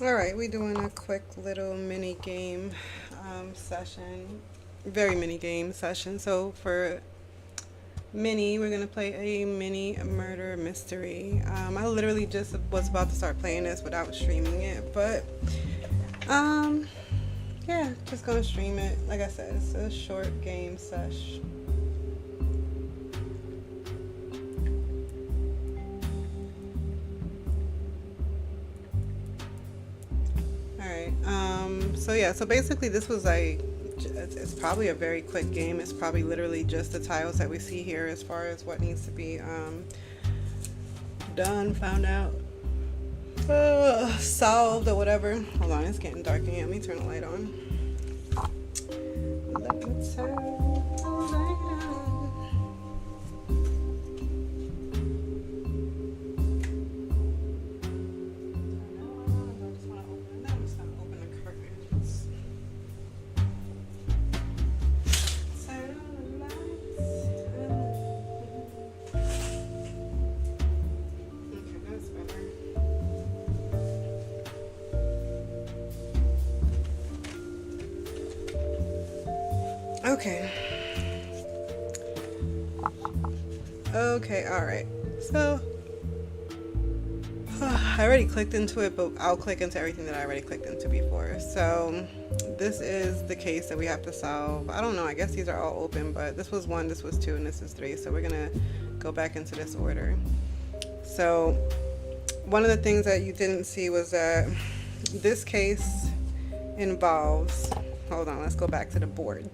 All right, we're doing a quick little mini game session, very mini game session. So for mini, we're gonna play a mini murder mystery. I literally just was about to start playing this without streaming it, but um, yeah, just gonna stream it. Like I said, it's a short game sesh. All right. So yeah. So basically, this was like it's probably a very quick game. It's probably literally just the tiles that we see here as far as what needs to be done, found out, solved or whatever. Hold on, it's getting dark again. Let me turn the light on. Let me turn the light on. I just want to open them. I'm just gonna open the curtains. Turn on the lights. Okay, that's better. Okay. Okay, alright. So, I already clicked into it, but I'll click into everything that I already clicked into before. So, this is the case that we have to solve. I don't know, I guess these are all open, but this was 1, this was 2, and this is 3. So, we're gonna go back into this order. So, one of the things that you didn't see was that this case involves, hold on, let's go back to the board.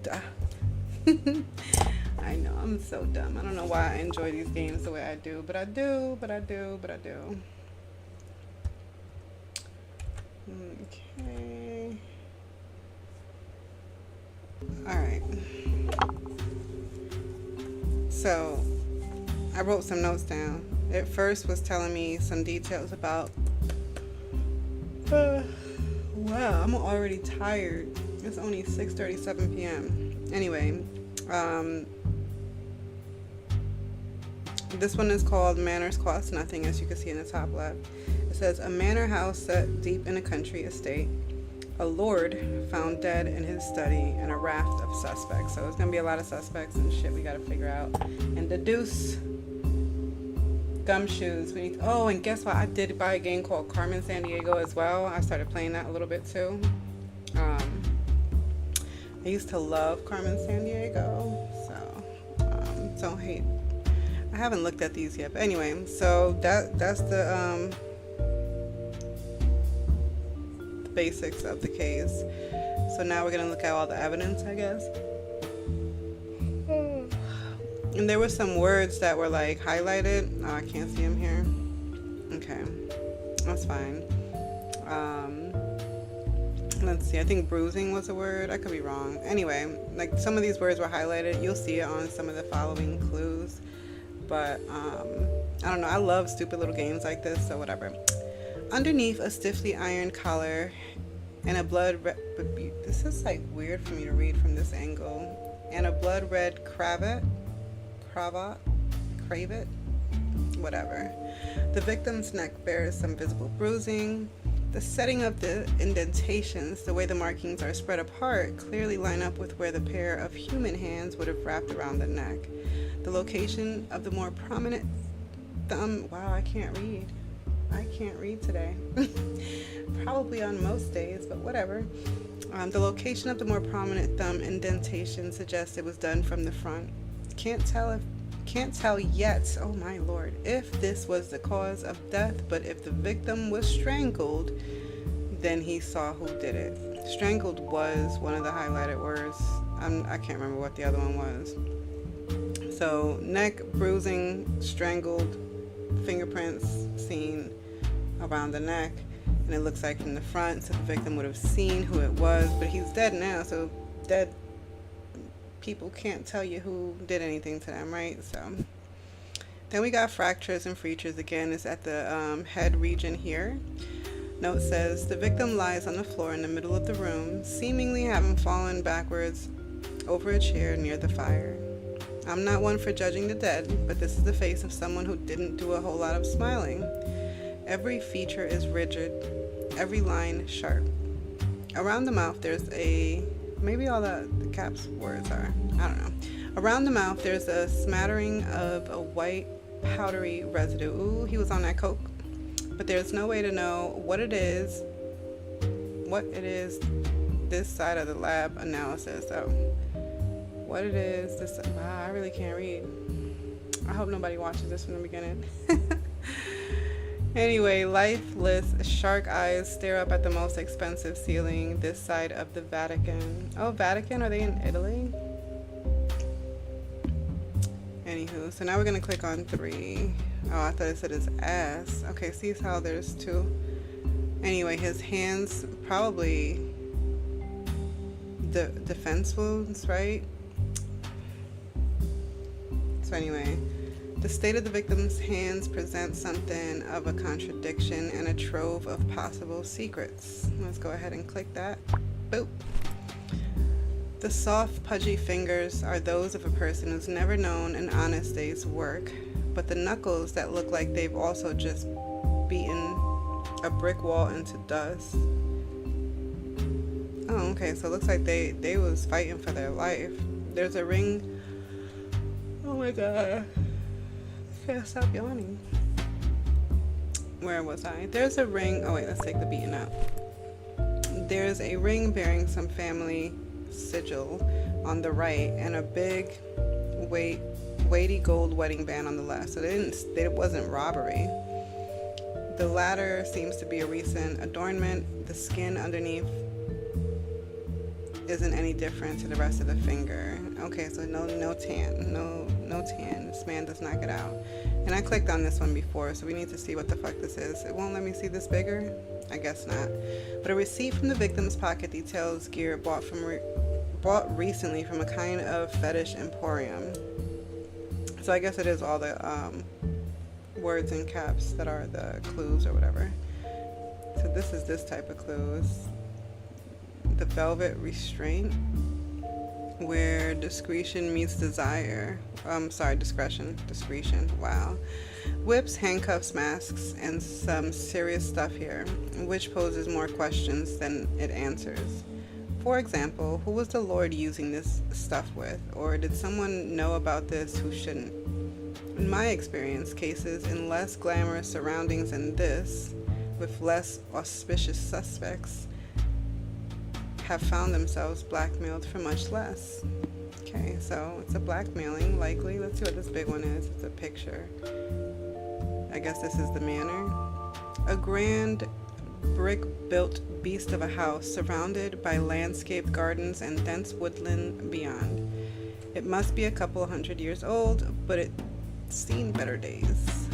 I know, I'm so dumb. I don't know why I enjoy these games the way I do, but I do. Okay. Alright. So, I wrote some notes down. It first was telling me some details about... wow, I'm already tired. It's only 6:37 p.m. Anyway, this one is called Manners Cost Nothing, as you can see in the top left. It says, a manor house set deep in a country estate. A lord found dead in his study and a raft of suspects. So it's going to be a lot of suspects and shit we got to figure out. And the deuce, gumshoes. Oh, and guess what? I did buy a game called Carmen Sandiego as well. I started playing that a little bit too. I used to love Carmen Sandiego, so don't hate. I haven't looked at these yet, but anyway, so that's the basics of the case. So now we're gonna look at all the evidence, I guess. And there were some words that were like highlighted. Oh, I can't see them here. Okay, that's fine. Let's see, I think bruising was a word. I could be wrong. Anyway, like some of these words were highlighted. You'll see it on some of the following clues. But I don't know. I love stupid little games like this, so whatever. Underneath a stiffly ironed collar and a blood red... This is like weird for me to read from this angle. And a blood red cravat, whatever. The victim's neck bears some visible bruising. The setting of the indentations, the way the markings are spread apart, clearly line up with where the pair of human hands would have wrapped around the neck. The location of the more prominent thumb, wow, I can't read today. Probably on most days, but whatever. The location of the more prominent thumb indentation suggests it was done from the front. Can't tell yet, oh my lord, if this was the cause of death, but if the victim was strangled, then he saw who did it. Strangled was one of the highlighted words. I can't remember what the other one was. So neck, bruising, strangled, fingerprints seen around the neck, and it looks like from the front, so the victim would have seen who it was, but he's dead now, so dead people can't tell you who did anything to them, right? So then we got fractures and features. Again, it's at the head region here. Note says the victim lies on the floor in the middle of the room, seemingly having fallen backwards over a chair near the fire. I'm not one for judging the dead, but this is the face of someone who didn't do a whole lot of smiling. Every feature is rigid, every line sharp. Around the mouth there's a, maybe all the caps words are, I don't know. Around the mouth there's a smattering of a white powdery residue. Ooh, he was on that coke. But there's no way to know what it is this side of the lab analysis. Oh, what it is this, wow, I really can't read. I hope nobody watches this from the beginning. Anyway, lifeless shark eyes stare up at the most expensive ceiling this side of the Vatican. Oh, Vatican? Are they in Italy? Anywho, so now we're going to click on 3. Oh, I thought it said his ass. Okay, see how there's 2. Anyway, his hands, probably defense wounds, right? So anyway, the state of the victim's hands presents something of a contradiction and a trove of possible secrets. Let's go ahead and click that. Boop. The soft, pudgy fingers are those of a person who's never known an honest day's work, but the knuckles that look like they've also just beaten a brick wall into dust. Oh, okay, so it looks like they was fighting for their life. There's a ring. Oh my god. I can't stop yawning. Where was I? There's a ring. Oh wait, let's take the beating out. There's a ring bearing some family sigil on the right and a big weighty gold wedding band on the left. So it wasn't robbery. The latter seems to be a recent adornment. The skin underneath isn't any different to the rest of the finger. Okay, so no tan. No tan. This man does not get out. And I clicked on this one before, so we need to see what the fuck this is. It won't let me see this bigger? I guess not. But a receipt from the victim's pocket details gear bought recently from a kind of fetish emporium. So I guess it is all the words in caps that are the clues or whatever. So this is this type of clues. The velvet restraint, where discretion meets desire. Discretion. Wow. Whips, handcuffs, masks, and some serious stuff here, which poses more questions than it answers. For example, who was the Lord using this stuff with? Or did someone know about this who shouldn't? In my experience, cases in less glamorous surroundings than this, with less auspicious suspects, have found themselves blackmailed for much less. Okay, so it's a blackmailing, likely. Let's see what this big one is. It's a picture. I guess this is the manor. A grand brick-built beast of a house surrounded by landscaped gardens and dense woodland beyond. It must be a couple hundred years old, but it's seen better days.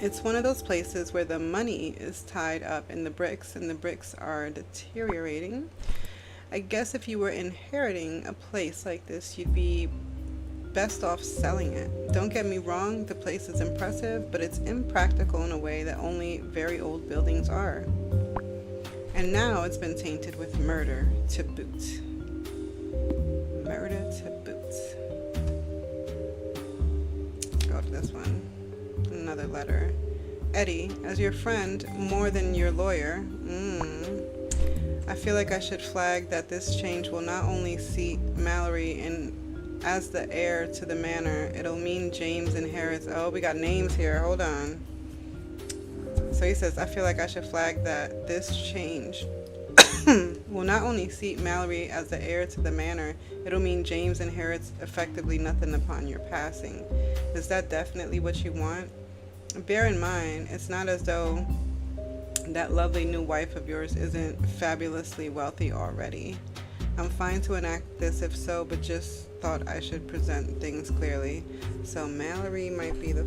It's one of those places where the money is tied up in the bricks and the bricks are deteriorating. I guess if you were inheriting a place like this, you'd be best off selling it. Don't get me wrong, the place is impressive, but it's impractical in a way that only very old buildings are. And now it's been tainted with murder to boot. Murder to boot. Go to this one. Another letter. Eddie, as your friend more than your lawyer, I feel like I should flag that this change will not only seat Mallory in as the heir to the manor, it'll mean James inherits. Oh, we got names here. Hold on. So he says, I feel like I should flag that this change will not only seat Mallory as the heir to the manor, it'll mean James inherits effectively nothing upon your passing. Is that definitely what you want? Bear in mind, it's not as though that lovely new wife of yours isn't fabulously wealthy already. I'm fine to enact this if so, but just thought I should present things clearly. So Mallory might be the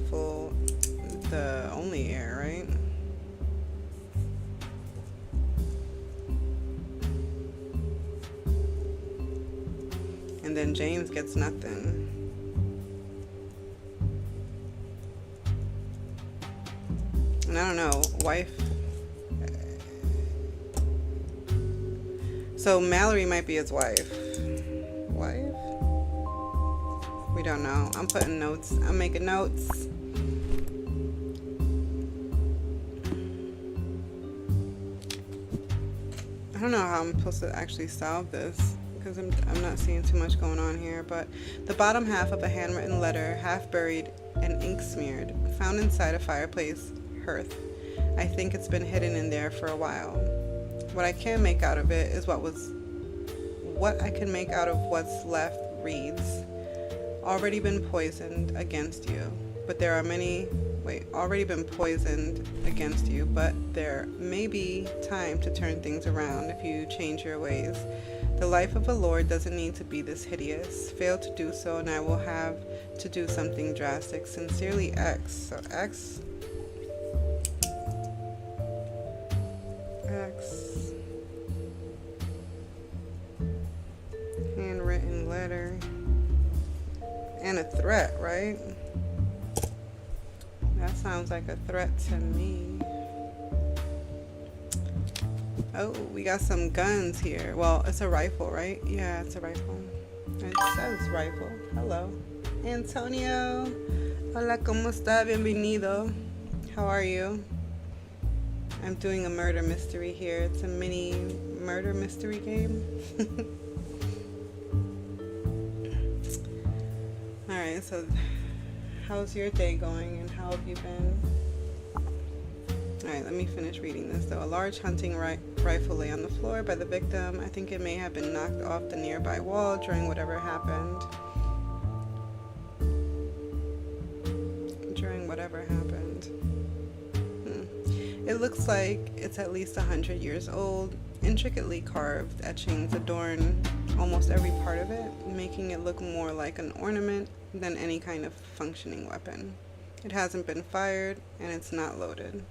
only heir, right? And then James gets nothing. And I don't know, wife. So Mallory might be his wife. Wife? We don't know. I'm putting notes. I'm making notes. I don't know how I'm supposed to actually solve this because I'm not seeing too much going on here, but the bottom half of a handwritten letter, half buried and ink smeared, found inside a fireplace hearth. I think it's been hidden in there for a while. What I can make out of it is what I can make out of what's left reads, already been poisoned against you, but there are many, already been poisoned against you, but there may be time to turn things around if you change your ways. The life of a lord doesn't need to be this hideous. Fail to do so and I will have to do something drastic. Sincerely, X. So X. Handwritten letter. And a threat, right? That sounds like a threat to me. Oh, we got some guns here. Well, it's a rifle, right? Yeah, it's a rifle. It says rifle. Hello. Antonio. Hola, ¿cómo está? Bienvenido. How are you? I'm doing a murder mystery here. It's a mini murder mystery game. Alright, so how's your day going and how have you been? Alright, let me finish reading this though. A large hunting rifle lay on the floor by the victim. I think it may have been knocked off the nearby wall during whatever happened. It looks like it's at least 100 years old. Intricately carved etchings adorn almost every part of it, making it look more like an ornament than any kind of functioning weapon. It hasn't been fired, and it's not loaded.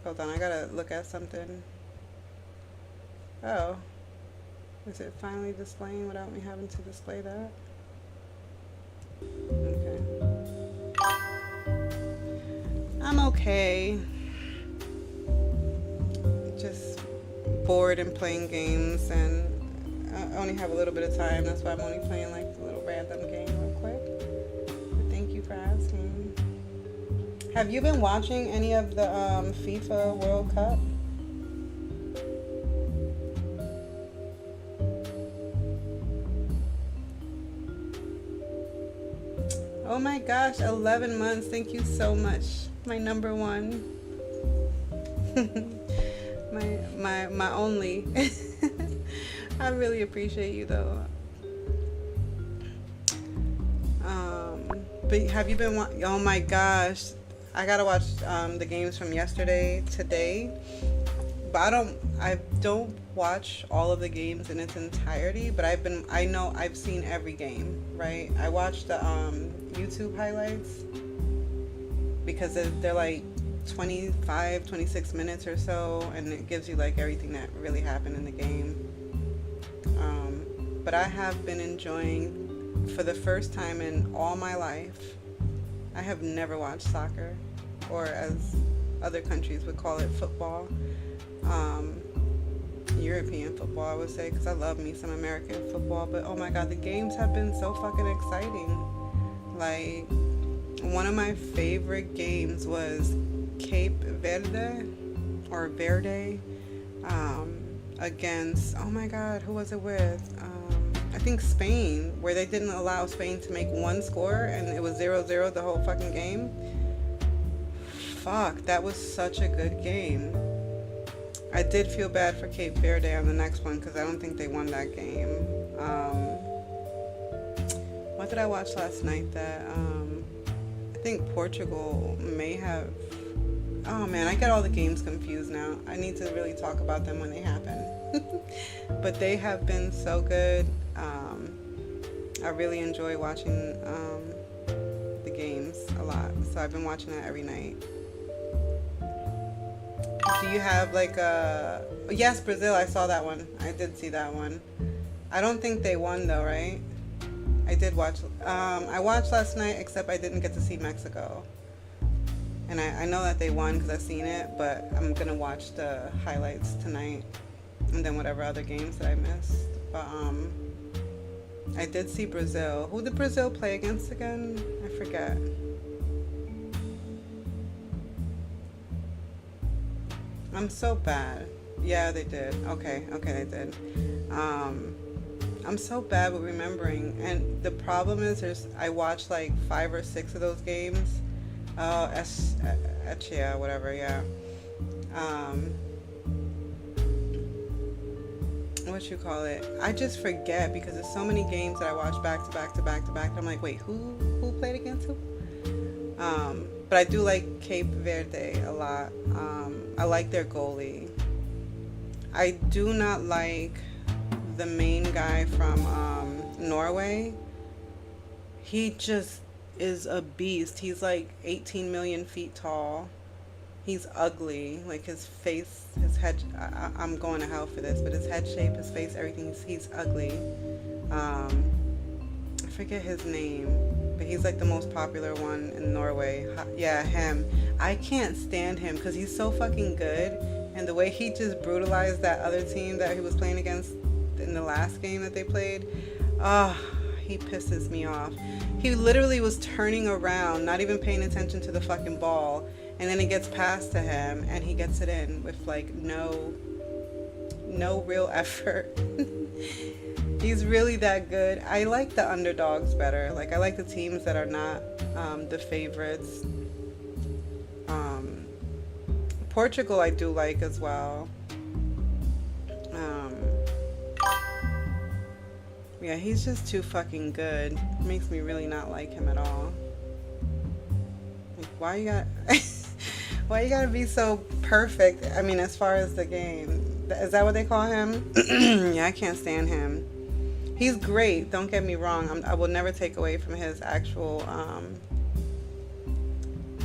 Hold on, I gotta look at something. Oh. Is it finally displaying without me having to display that? Okay. I'm okay. Just bored and playing games, and I only have a little bit of time. That's why I'm only playing like a little random game real quick. But thank you for asking. Have you been watching any of the FIFA World Cup? Oh my gosh, 11 months. Thank you so much. My number one. my only. I really appreciate you though. But have you been oh my gosh. I gotta watch the games from yesterday, today. But I don't watch all of the games in its entirety, but I know I've seen every game, right? I watched the YouTube highlights because they're like 25, 26 minutes or so, and it gives you like everything that really happened in the game. But I have been enjoying, for the first time in all my life, I have never watched soccer, or as other countries would call it, football. European football, I would say, because I love me some American football. But oh my god, the games have been so fucking exciting. Like, one of my favorite games was Cape Verde against, oh my god, who was it with? I think Spain, where they didn't allow Spain to make one score and it was 0-0 the whole fucking game. Fuck, that was such a good game. I did feel bad for Cape Verde on the next one because I don't think they won that game. What did I watch last night that I think Portugal may have... Oh man, I get all the games confused now. I need to really talk about them when they happen. But they have been so good. I really enjoy watching the games a lot. So I've been watching that every night. Do you have like a... Yes, Brazil, I saw that one. I did see that one. I don't think they won though, right? I did watch... I watched last night, except I didn't get to see Mexico. And I know that they won because I've seen it, but I'm going to watch the highlights tonight. And then whatever other games that I missed. But I did see Brazil. Who did Brazil play against again? I forget. I'm so bad. Yeah, they did. Okay, okay, they did. Um, I'm so bad with remembering, and the problem is, I watched like 5 or 6 of those games. Echia, whatever. Yeah. Um, what you call it? I just forget because there's so many games that I watch back to back to back to back. And I'm like, wait, who played against who? But I do like Cape Verde a lot. I like their goalie. I do not like the main guy from Norway. He just is a beast. He's like 18 million feet tall. He's ugly. Like his face, his head. I'm going to hell for this, but his head shape, his face, everything. He's ugly. Um, I forget his name, but he's like the most popular one in Norway. Yeah, him. I can't stand him because he's so fucking good, and the way he just brutalized that other team that he was playing against in the last game that they played. Ah, he pisses me off. He literally was turning around, not even paying attention to the fucking ball, and then it gets passed to him, and he gets it in with like no real effort. He's really that good. I like the underdogs better. Like I like the teams that are not the favorites. Um, Portugal I do like as well. Um, yeah, he's just too fucking good. Makes me really not like him at all. Like why you got why you gotta be so perfect? I mean, as far as the game. Is that what they call him? Yeah, I can't stand him. He's great, don't get me wrong. I will never take away from his actual,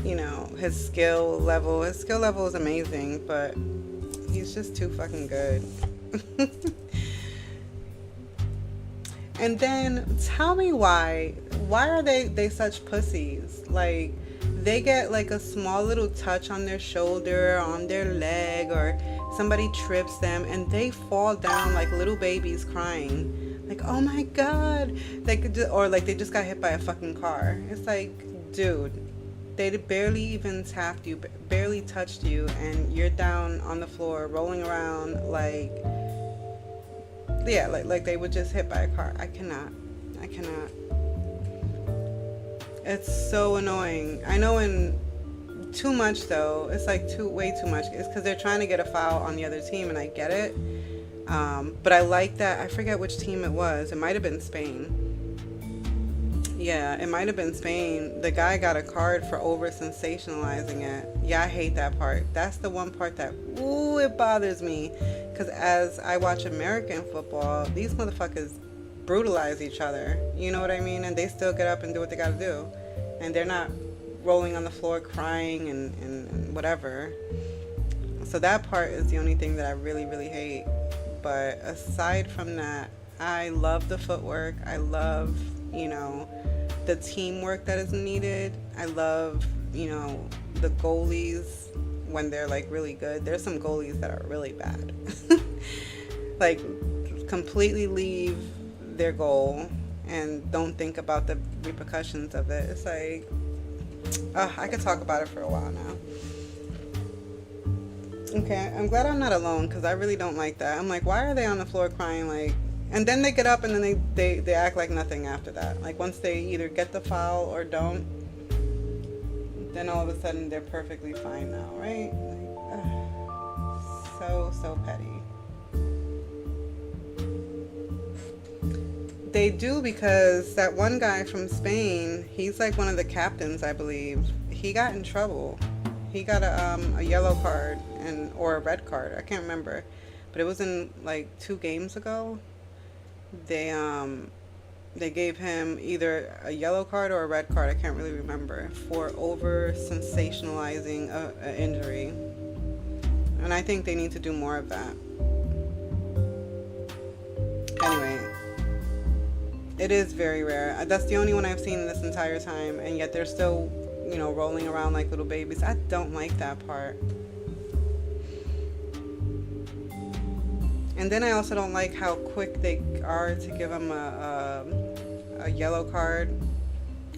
his skill level. His skill level is amazing, but he's just too fucking good. And then tell me why are they such pussies? Like they get like a small little touch on their shoulder, on their leg, or somebody trips them and they fall down like little babies crying. Like, oh my god, or like they just got hit by a fucking car. It's like, dude, they barely even tapped you, barely touched you, and you're down on the floor rolling around like, yeah, like they were just hit by a car. I cannot. It's so annoying. I know in too much though. It's like way too much. It's because they're trying to get a foul on the other team, and I get it. But I like that. I forget which team it was. It might have been Spain. Yeah, it might have been Spain. The guy got a card for over sensationalizing it. Yeah, I hate that part. That's the one part that, ooh, it bothers me. Because as I watch American football, these motherfuckers brutalize each other. You know what I mean? And they still get up and do what they gotta do. And they're not rolling on the floor crying and whatever. So that part is the only thing that I really, really hate. But aside from that, I love the footwork. I love, the teamwork that is needed. I love, the goalies when they're like really good. There's some goalies that are really bad. Like completely leave their goal and don't think about the repercussions of it. It's like, I could talk about it for a while now. Okay, I'm glad I'm not alone because I really don't like that. I'm like, why are they on the floor crying? Like, and then they get up and then they act like nothing after that. Like once they either get the foul or don't, then all of a sudden they're perfectly fine now, right? Like, so petty. They do, because that one guy from Spain, he's like one of the captains, I believe. He got in trouble. He got a yellow card or a red card. I can't remember, but it was in like 2 games ago. They gave him either a yellow card or a red card. I can't really remember, for over sensationalizing an injury. And I think they need to do more of that. Anyway, it is very rare. That's the only one I've seen in this entire time, and yet they're still, rolling around like little babies. I don't like that part. And then I also don't like how quick they are to give them a yellow card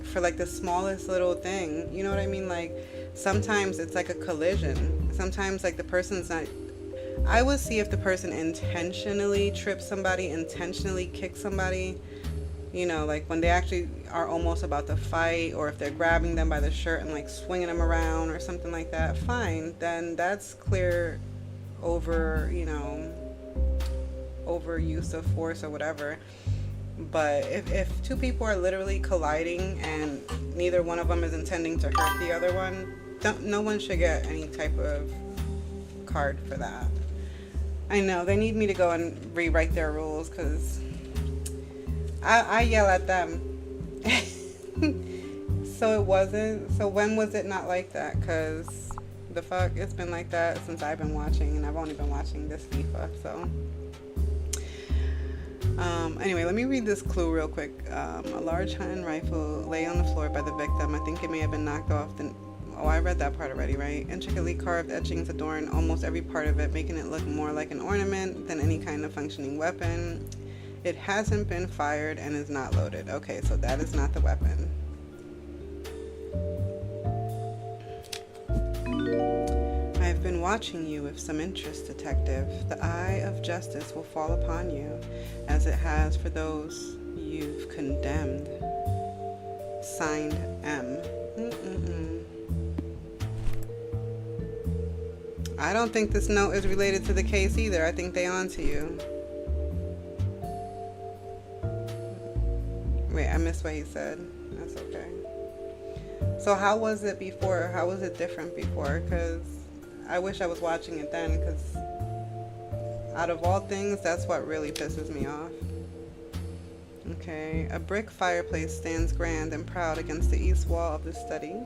for like the smallest little thing. You know what I mean? Like sometimes it's like a collision. sometimes like the person's not. I would see if the person intentionally trips somebody, intentionally kicks somebody, you know, like when they actually are almost about to fight, or if they're grabbing them by the shirt and like swinging them around or something like that, fine, then that's clear over, you know, over use of force or whatever. But if two people are literally colliding and neither one of them is intending to hurt the other one, no one should get any type of card for that. I know they need me to go and rewrite their rules, because I yell at them. So it wasn't. So when was it not like that? Because the fuck, it's been like that since I've been watching, and I've only been watching this FIFA. So anyway, let me read this clue real quick. A large hand rifle lay on the floor by the victim. I think it may have been knocked off the. Oh, I read that part already, right? Intricately carved etchings adorn almost every part of it, making it look more like an ornament than any kind of functioning weapon. It hasn't been fired and is not loaded. Okay, so that is not the weapon. I have been watching you with some interest, detective. The eye of justice will fall upon you, as it has for those you've condemned. Signed, M. I don't think this note is related to the case either. I think they on to you. Wait, I missed what he said. That's okay. So how was it before? How was it different before? Because I wish I was watching it then, because out of all things, that's what really pisses me off. Okay, a brick fireplace stands grand and proud against the east wall of the study,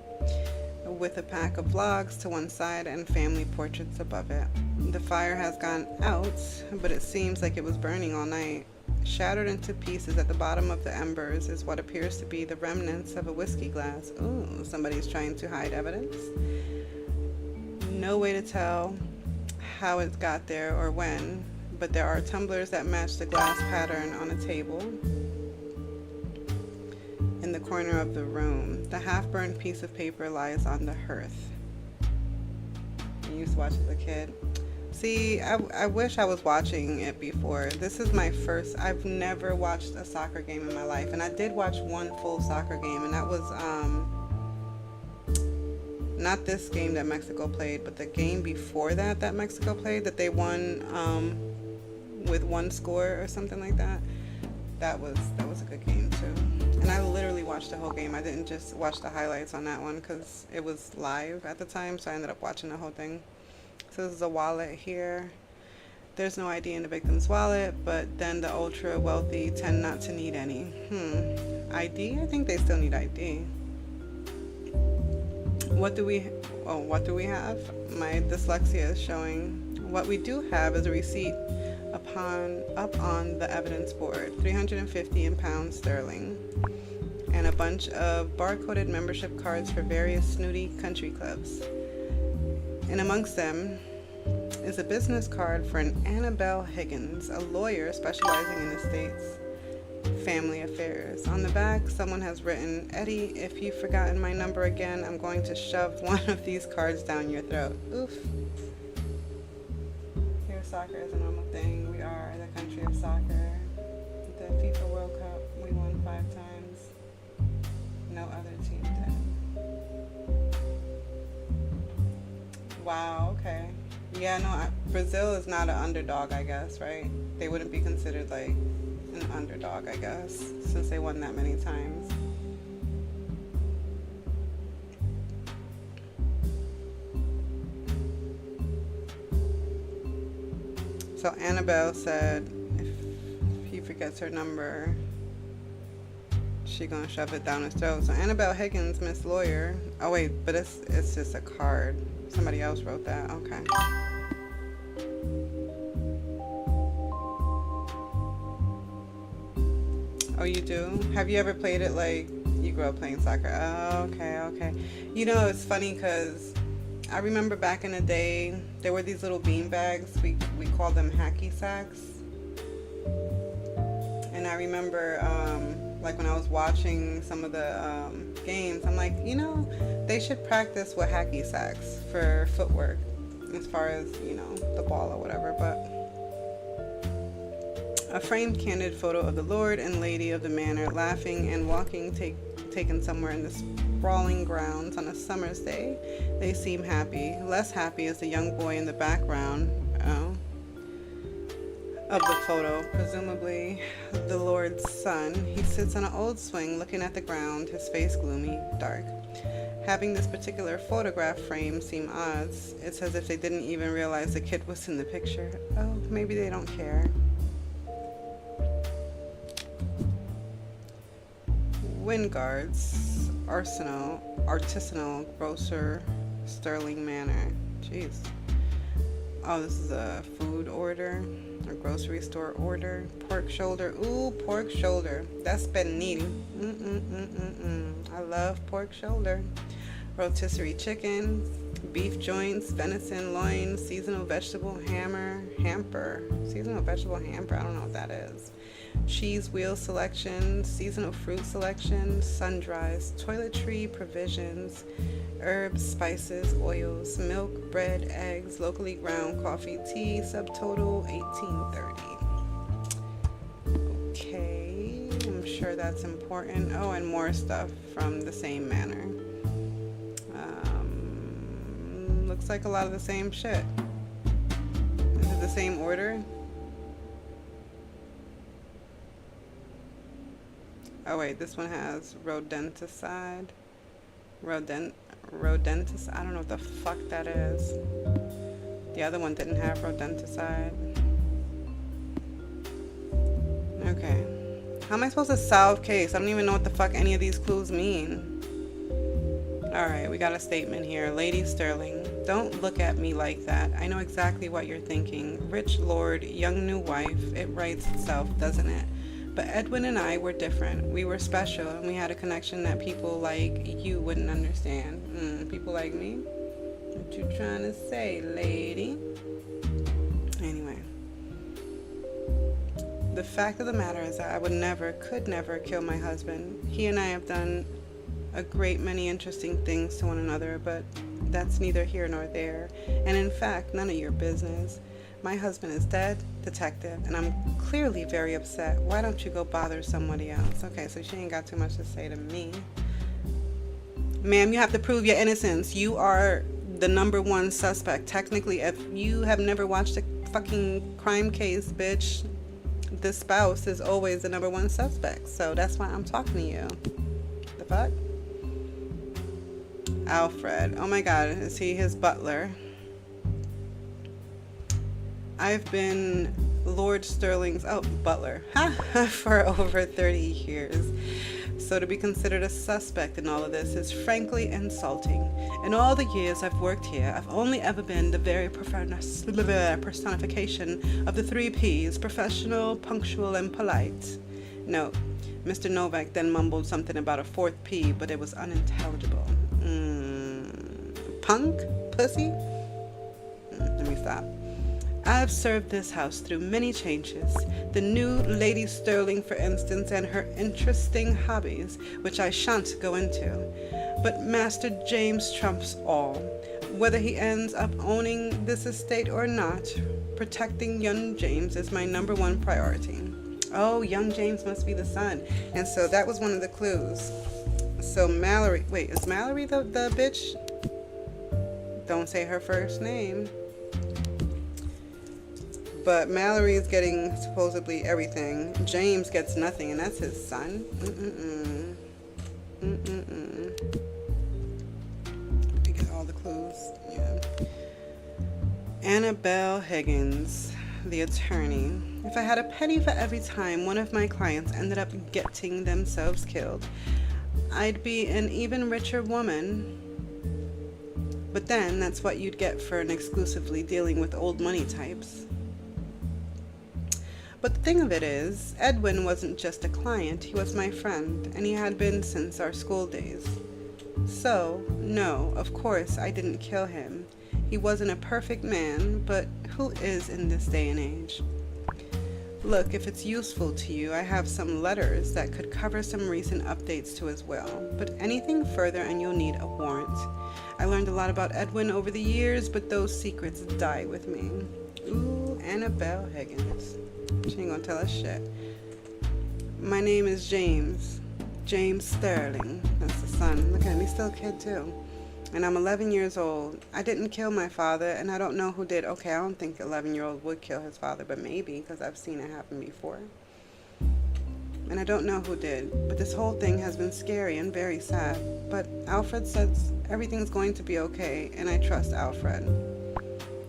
with a pack of logs to one side and family portraits above it. The fire has gone out, but it seems like it was burning all night. Shattered into pieces at the bottom of the embers is what appears to be the remnants of a whiskey glass. Ooh, somebody's trying to hide evidence. No way to tell how it got there or when, but there are tumblers that match the glass pattern on a table in the corner of the room. The half-burned piece of paper lies on the hearth. I used to watch as a kid. See, I wish I was watching it before. This is my first. I've never watched a soccer game in my life, and I did watch one full soccer game, and that was not this game that Mexico played, but the game before that Mexico played, that they won with one score or something like that. That was a good game too. And I literally watched the whole game. I didn't just watch the highlights on that one because it was live at the time, so I ended up watching the whole thing. So this is a wallet here. There's no ID in the victim's wallet, but then the ultra wealthy tend not to need any. ID? I think they still need ID. What do we have? My dyslexia is showing. What we do have is a receipt up on the evidence board, 350 in pounds sterling, and a bunch of barcoded membership cards for various snooty country clubs. And amongst them is a business card for an Annabelle Higgins, a lawyer specializing in estates, family affairs. On the back, someone has written, "Eddie, if you've forgotten my number again, I'm going to shove one of these cards down your throat." Oof. Here, soccer is a normal thing. We are the country of soccer. The FIFA World Cup, we won 5 times. No other team did. Wow, okay. Yeah, no, Brazil is not an underdog, I guess, right? They wouldn't be considered like an underdog, I guess, since they won that many times. So Annabelle said if he forgets her number, she gonna shove it down his throat. So Annabelle Higgins, Miss Lawyer. Oh wait, but it's just a card. Somebody else wrote that. Okay. Oh, you do? Have you ever played it like you grew up playing soccer? Oh, okay. You know, it's funny because I remember back in the day, there were these little bean bags. We called them hacky sacks. And I remember, like when I was watching some of the games, I'm like, you know, they should practice with hacky sacks for footwork. as far as, you know, the ball or whatever, but a framed candid photo of the lord and lady of the manor laughing and walking, taken somewhere in the sprawling grounds on a summer's day. They seem happy. Less happy is the young boy in the background of the photo, presumably the lord's son. He sits on an old swing looking at the ground, his face gloomy, dark. Having this particular photograph frame seem odd. It's as if they didn't even realize the kid was in the picture. Oh, maybe they don't care. Wingard's artisanal grocer, Sterling Manor. Jeez. Oh, this is a food order, a grocery store order. Pork shoulder. Ooh, pork shoulder. That's been needing. I love pork shoulder. Rotisserie chicken, beef joints, venison loin, seasonal vegetable hamper. Seasonal vegetable hamper. I don't know what that is. Cheese wheel selection, seasonal fruit selection, sun-dries, toiletry provisions, herbs, spices, oils, milk, bread, eggs, locally ground coffee, tea, subtotal $18.30. Okay, I'm sure that's important. Oh, and more stuff from the same manor. Looks like a lot of the same shit. Is it the same order? Oh wait, this one has rodenticide. Rodenticide. I don't know what the fuck that is. The other one didn't have rodenticide. Okay. How am I supposed to solve case? I don't even know what the fuck any of these clues mean. Alright, we got a statement here. Lady Sterling, don't look at me like that. I know exactly what you're thinking. Rich lord, young new wife. It writes itself, doesn't it? But Edwin and I were different. We were special, and we had a connection that people like you wouldn't understand. People like me? What you trying to say, lady? Anyway. The fact of the matter is that I could never kill my husband. He and I have done a great many interesting things to one another, but that's neither here nor there. And in fact, none of your business. My husband is dead, detective, and I'm clearly very upset. Why don't you go bother somebody else? Okay, so she ain't got too much to say to me. Ma'am, you have to prove your innocence. You are the number one suspect. Technically, if you have never watched a fucking crime case, bitch, the spouse is always the number one suspect. So that's why I'm talking to you. The fuck? Alfred. Oh my god, is he his butler? I've been Lord Sterling's butler for over 30 years. So to be considered a suspect in all of this is frankly insulting. In all the years I've worked here, I've only ever been the very personification of the 3 Ps, professional, punctual, and polite. No, Mr. Novak then mumbled something about a 4th P, but it was unintelligible. Punk? Pussy? Let me stop. I've served this house through many changes. The new Lady Sterling, for instance, and her interesting hobbies, which I shan't go into. But Master James trumps all. Whether he ends up owning this estate or not, protecting young James is my number one priority. Oh, young James must be the son. And so that was one of the clues. So Mallory, wait, is Mallory the bitch? Don't say her first name. But Mallory is getting supposedly everything. James gets nothing, and that's his son. We get all the clues. Yeah. Annabelle Higgins, the attorney. If I had a penny for every time one of my clients ended up getting themselves killed, I'd be an even richer woman. But then, that's what you'd get for exclusively dealing with old money types. But the thing of it is, Edwin wasn't just a client, he was my friend, and he had been since our school days. So, no, of course I didn't kill him. He wasn't a perfect man, but who is in this day and age? Look, if it's useful to you, I have some letters that could cover some recent updates to his will, but anything further and you'll need a warrant. I learned a lot about Edwin over the years, but those secrets die with me. Ooh, Annabelle Higgins. She ain't gonna tell us shit. My name is James. James Sterling. That's the son. Look at him, he's still a kid too. And I'm 11 years old. I didn't kill my father, and I don't know who did. Okay, I don't think an 11-year-old would kill his father, but maybe, because I've seen it happen before. And I don't know who did, but this whole thing has been scary and very sad. But Alfred says everything's going to be okay, and I trust Alfred.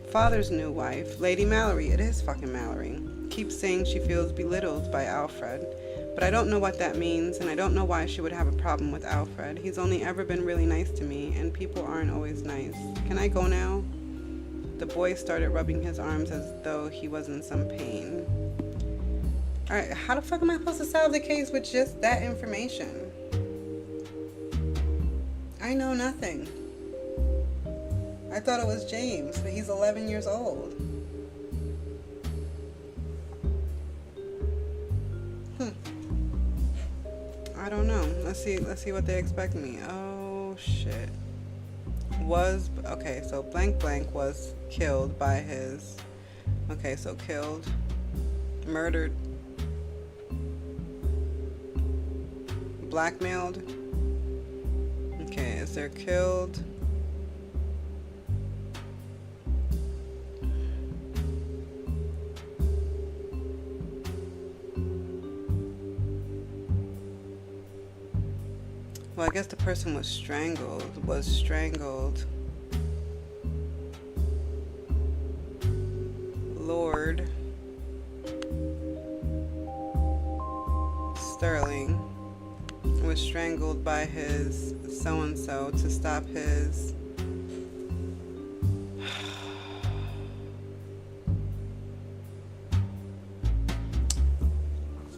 Father's new wife, Lady Mallory, it is fucking Mallory, keeps saying she feels belittled by Alfred. But I don't know what that means, and I don't know why she would have a problem with Alfred. He's only ever been really nice to me, and people aren't always nice. Can I go now? The boy started rubbing his arms as though he was in some pain. Alright, how the fuck am I supposed to solve the case with just that information? I know nothing. I thought it was James, but he's 11 years old. I don't know. Let's see what they expect me. Oh shit. Okay, so blank blank was killed by his, okay, so killed, murdered, blackmailed. Okay, is there killed? Well, I guess the person was strangled. Lord Sterling was strangled by his so-and-so to stop his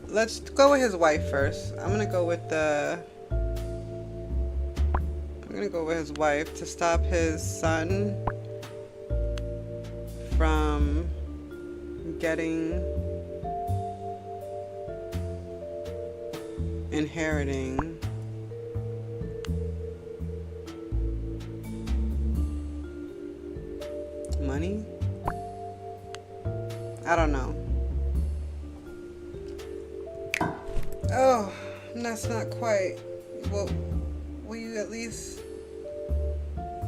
let's go with his wife first. I'm gonna go with his wife to stop his son from inheriting money. I don't know. Oh, that's not quite. Well, will you at least...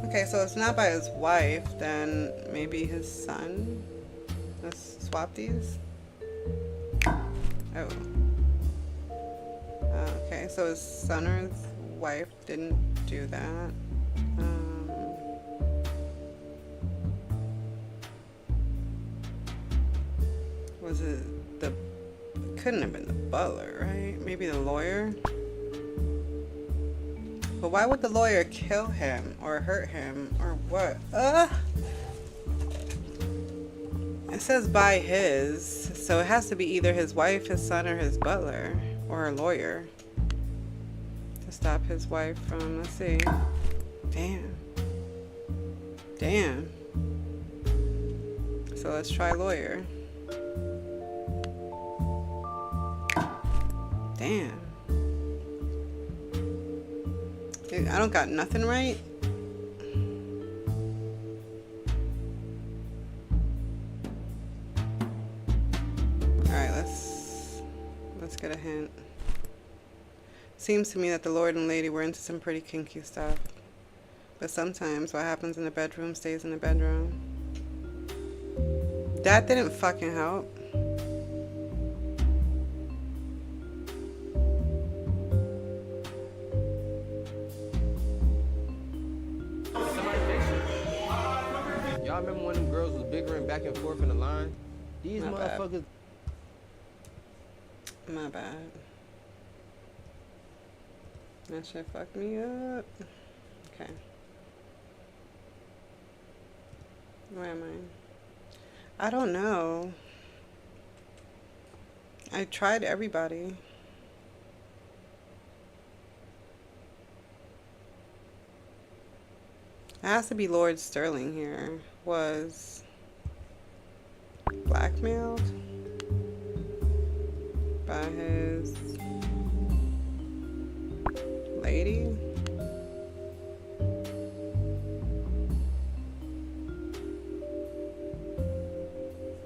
Okay, so it's not by his wife, then maybe his son? Let's swap these. Oh. Okay, so his son or his wife didn't do that. Was it the... Couldn't have been the butler, right? Maybe the lawyer? But why would the lawyer kill him or hurt him or what? It says by his, so it has to be either his wife, his son, or his butler, or a lawyer to stop his wife from, let's see. Damn. So let's try lawyer. Damn. I don't got nothing right. Alright, let's get a hint. Seems to me that the Lord and Lady were into some pretty kinky stuff. But sometimes what happens in the bedroom stays in the bedroom. That didn't fucking help. Y'all remember when them girls was bickering back and forth in the line? These My motherfuckers. My bad. That shit fucked me up. Okay. Where am I? I don't know. I tried everybody. It has to be Lord Sterling here. Was blackmailed? by his lady.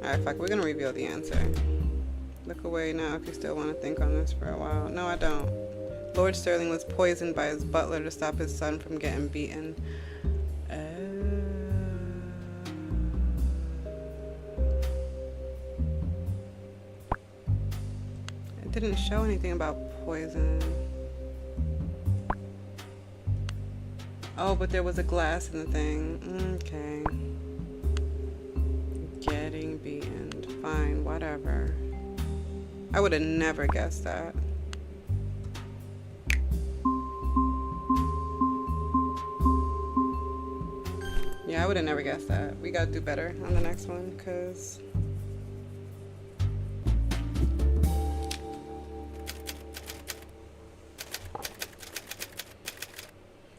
Alright, fuck, we're gonna reveal the answer. Look away now if you still want to think on this for a while. No, I don't. Lord Sterling was poisoned by his butler to stop his son from getting beaten. It didn't show anything about poison. Oh, but there was a glass in the thing. Okay. Getting beaten. Fine, whatever. I would have never guessed that. Yeah, I would have never guessed that. We gotta do better on the next one, because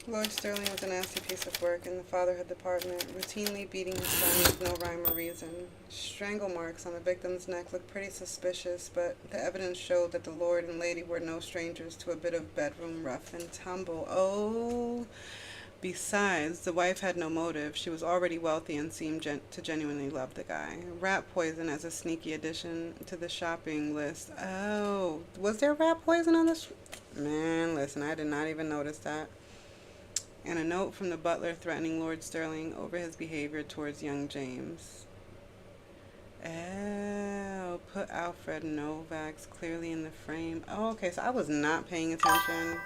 Lord Sterling was a nasty piece of work in the fatherhood department, routinely beating his son with no rhyme or reason. Strangle marks on the victim's neck looked pretty suspicious, but the evidence showed that the Lord and Lady were no strangers to a bit of bedroom rough and tumble. Oh, besides, the wife had no motive. She was already wealthy and seemed to genuinely love the guy. Rat poison as a sneaky addition to the shopping list. Oh, was there rat poison on this? Man, listen, I did not even notice that. And a note from the butler threatening Lord Sterling over his behavior towards young James. Oh, put Alfred Novak's clearly in the frame. Oh, okay, so I was not paying attention.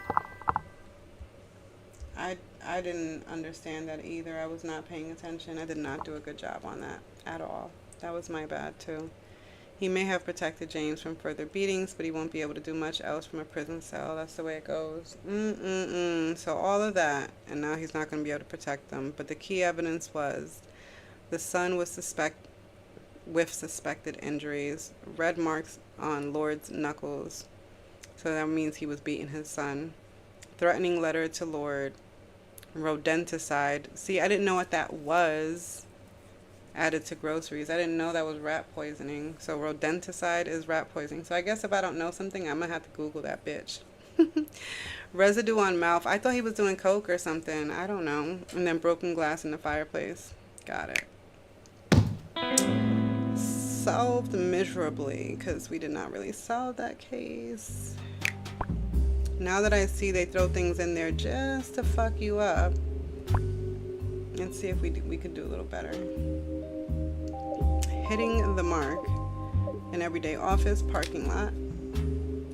I didn't understand that either. I was not paying attention. I did not do a good job on that at all. That was my bad too. He may have protected James from further beatings, but he won't be able to do much else from a prison cell. That's the way it goes. So all of that, and now he's not going to be able to protect them. But the key evidence was the son was with suspected injuries, red marks on Lord's knuckles. So that means he was beating his son. Threatening letter to Lord. Rodenticide. See, I didn't know what that was. Added to groceries. I didn't know that was rat poisoning. So rodenticide is rat poisoning. So I guess if I don't know something, I'm gonna have to Google that bitch. Residue on mouth. I thought he was doing coke or something. I don't know. And then broken glass in the fireplace. Got it. Solved miserably, because we did not really solve that case. Now that I see they throw things in there just to fuck you up. Let's see if we could do a little better. Hitting the mark. An everyday office parking lot.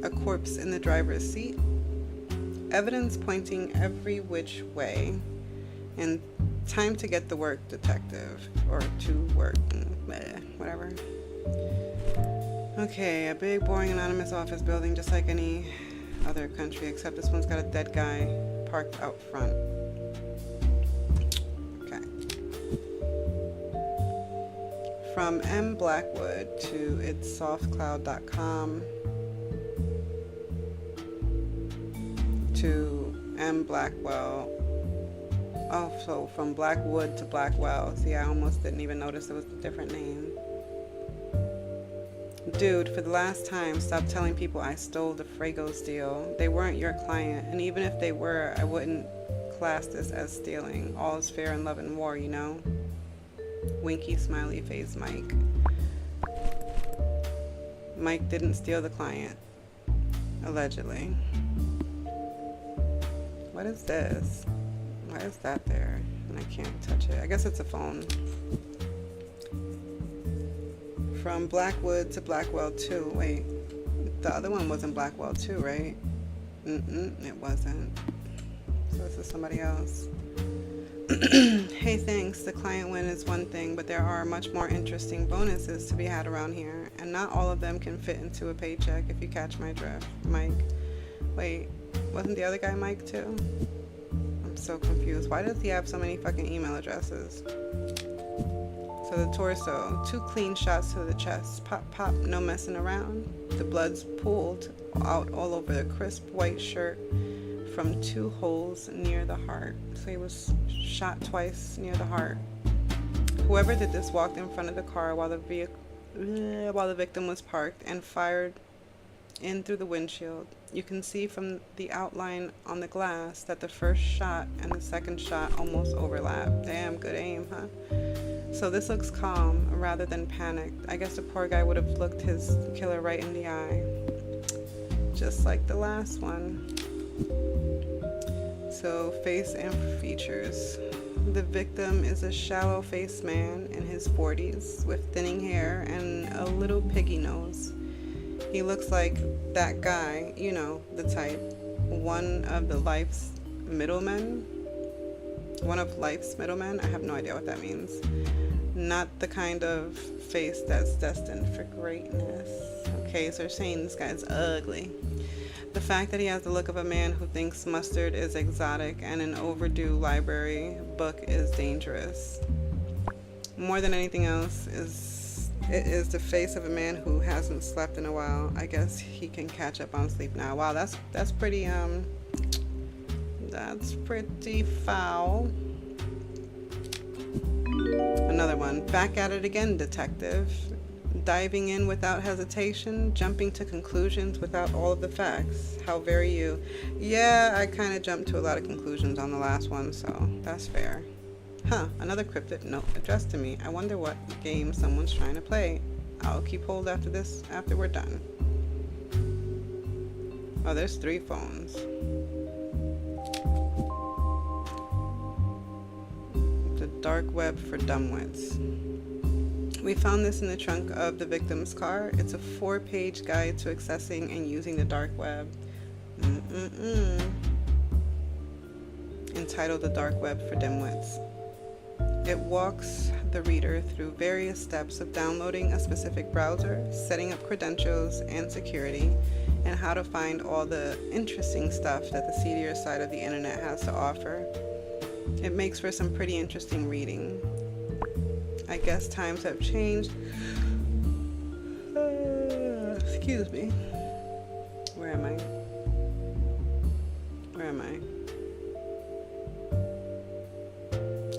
A corpse in the driver's seat. Evidence pointing every which way. And time to get the work, detective. Or to work. Whatever. Okay, a big, boring, anonymous office building just like any other country, except this one's got a dead guy parked out front. From M. Blackwood to itssoftcloud.com to M. Blackwell. Oh, so from Blackwood to Blackwell. See, I almost didn't even notice it was a different name. Dude, for the last time, stop telling people I stole the Fragos deal. They weren't your client, and even if they were, I wouldn't class this as stealing. All is fair in love and war, you know? Winky smiley face Mike. Mike didn't steal the client. Allegedly. What is this? Why is that there? And I can't touch it. I guess it's a phone. From Blackwood to Blackwell 2. Wait. The other one wasn't Blackwell 2, right? It wasn't. So this is somebody else. Hey, thanks. The client win is one thing, but there are much more interesting bonuses to be had around here, and not all of them can fit into a paycheck, if you catch my drift. Mike. Wait, wasn't the other guy Mike too? I'm so confused. Why does he have so many fucking email addresses? So the torso, 2 clean shots to the chest. Pop, pop, no messing around. The blood's pooled out all over the crisp white shirt from 2 holes near the heart. So he was shot twice near the heart. Whoever did this walked in front of the car while the victim was parked and fired in through the windshield. You can see from the outline on the glass that the first shot and the second shot almost overlap. Damn, good aim, huh? So this looks calm rather than panicked. I guess the poor guy would have looked his killer right in the eye, just like the last one. So face and features. The victim is a shallow-faced man in his 40s with thinning hair and a little piggy nose. He looks like that guy, you know, the type. One of life's middlemen. I have no idea what that means. Not the kind of face that's destined for greatness. Okay, so they're saying this guy's ugly. The fact that he has the look of a man who thinks mustard is exotic and an overdue library book is dangerous. More than anything else, it is the face of a man who hasn't slept in a while. I guess he can catch up on sleep now. Wow, that's pretty foul. Another one. Back at it again, detective. Diving in without hesitation, jumping to conclusions without all of the facts. How very you. Yeah, I kind of jumped to a lot of conclusions on the last one, so that's fair. Huh, another cryptic note addressed to me. I wonder what game someone's trying to play. I'll keep hold after we're done. Oh, there's 3 phones. The dark web for dumbwits. We found this in the trunk of the victim's car. It's a 4-page guide to accessing and using the dark web. Entitled The Dark Web for Dimwits. It walks the reader through various steps of downloading a specific browser, setting up credentials and security, and how to find all the interesting stuff that the seedier side of the internet has to offer. It makes for some pretty interesting reading. I guess times have changed. Excuse me. Where am I?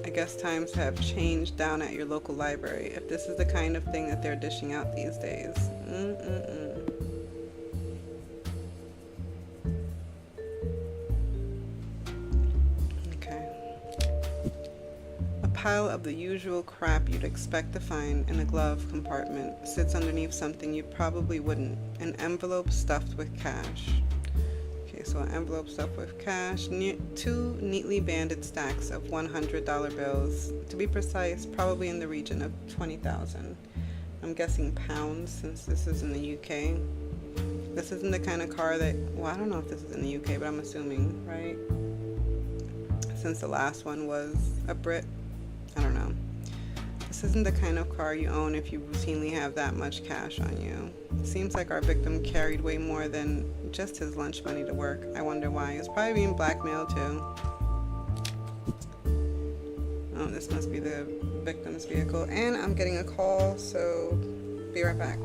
I guess times have changed down at your local library, if this is the kind of thing that they're dishing out these days. A pile of the usual crap you'd expect to find in a glove compartment sits underneath something you probably wouldn't. An envelope stuffed with cash. Okay, so an envelope stuffed with cash. 2 neatly banded stacks of $100 bills. To be precise, probably in the region of 20,000. I'm guessing pounds since this is in the UK. This isn't the kind of car that, well, I don't know if this is in the UK, but I'm assuming, right? Since the last one was a Brit. I don't know. This isn't the kind of car you own if you routinely have that much cash on you. It seems like our victim carried way more than just his lunch money to work. I wonder why. He's probably being blackmailed too. Oh, this must be the victim's vehicle. And I'm getting a call, so be right back.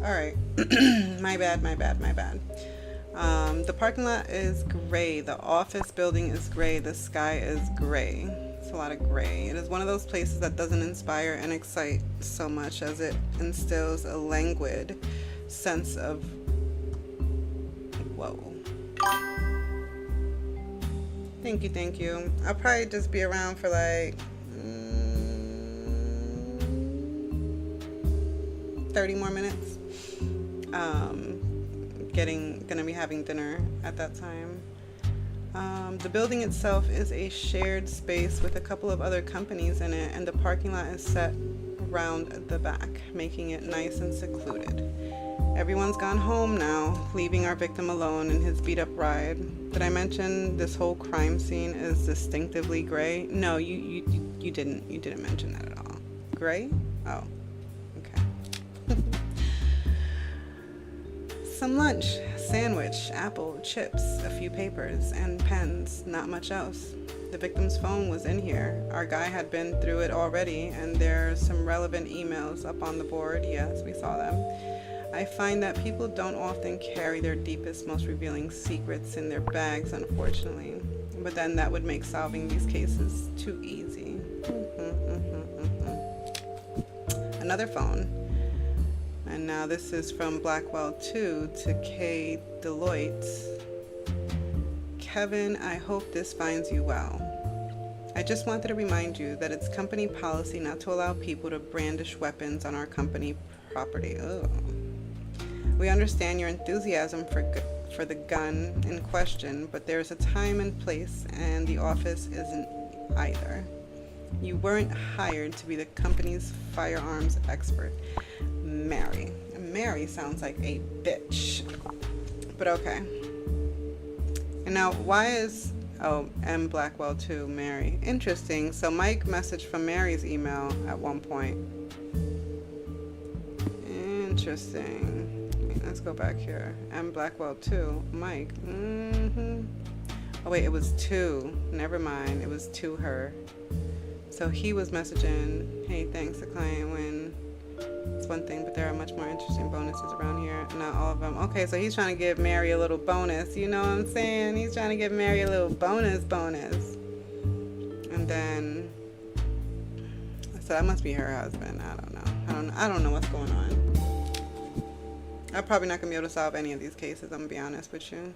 All right. My bad. The parking lot is gray. The office building is gray. The sky is gray. It's a lot of gray. It is one of those places that doesn't inspire and excite so much as it instills a languid sense of whoa. Thank you. I'll probably just be around for like 30 more minutes. Gonna be having dinner at that time. The building itself is a shared space with a couple of other companies in it, and the parking lot is set around the back, making it nice and secluded. Everyone's gone home now, leaving our victim alone in his beat-up ride. Did I mention this whole crime scene is distinctively gray? No, you didn't. You didn't mention that at all. Gray? Oh, okay. Some lunch, sandwich, apple, chips, a few papers, and pens, not much else. The victim's phone was in here. Our guy had been through it already, and there's some relevant emails up on the board. Yes, we saw them. I find that people don't often carry their deepest, most revealing secrets in their bags, unfortunately. But then that would make solving these cases too easy. Another phone. And now this is from Blackwell 2 to K. Deloitte. Kevin, I hope this finds you well. I just wanted to remind you that it's company policy not to allow people to brandish weapons on our company property. Ugh. We understand your enthusiasm for the gun in question, but there's a time and place, and the office isn't either. You weren't hired to be the company's firearms expert. Mary sounds like a bitch, but okay. And now why is M Blackwell 2 Mary? Interesting. So Mike messaged from Mary's email at one point. Interesting. Let's go back here. M Blackwell 2 Mike. Oh wait, it was 2. Never mind. It was to her. So he was messaging, hey, thanks, the client win. It's one thing, but there are much more interesting bonuses around here. Not all of them. Okay, so he's trying to give Mary a little bonus. You know what I'm saying? He's trying to give Mary a little bonus. And then, so that must be her husband. I don't know. I don't know what's going on. I'm probably not gonna be able to solve any of these cases, I'm gonna be honest with you.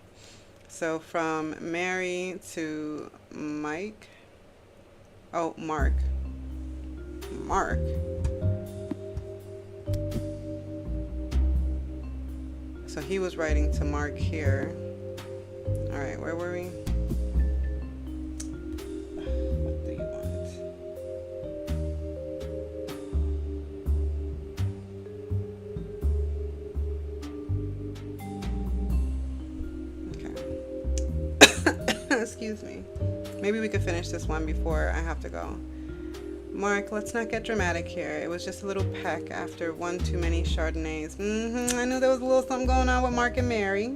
So from Mary to Mike. Oh, Mark. So he was writing to Mark here. All right, where were we? What do you want? Okay. Excuse me. Maybe we could finish this one before I have to go. Mark, let's not get dramatic here. It was just a little peck after one too many Chardonnays. I knew there was a little something going on with Mark and Mary.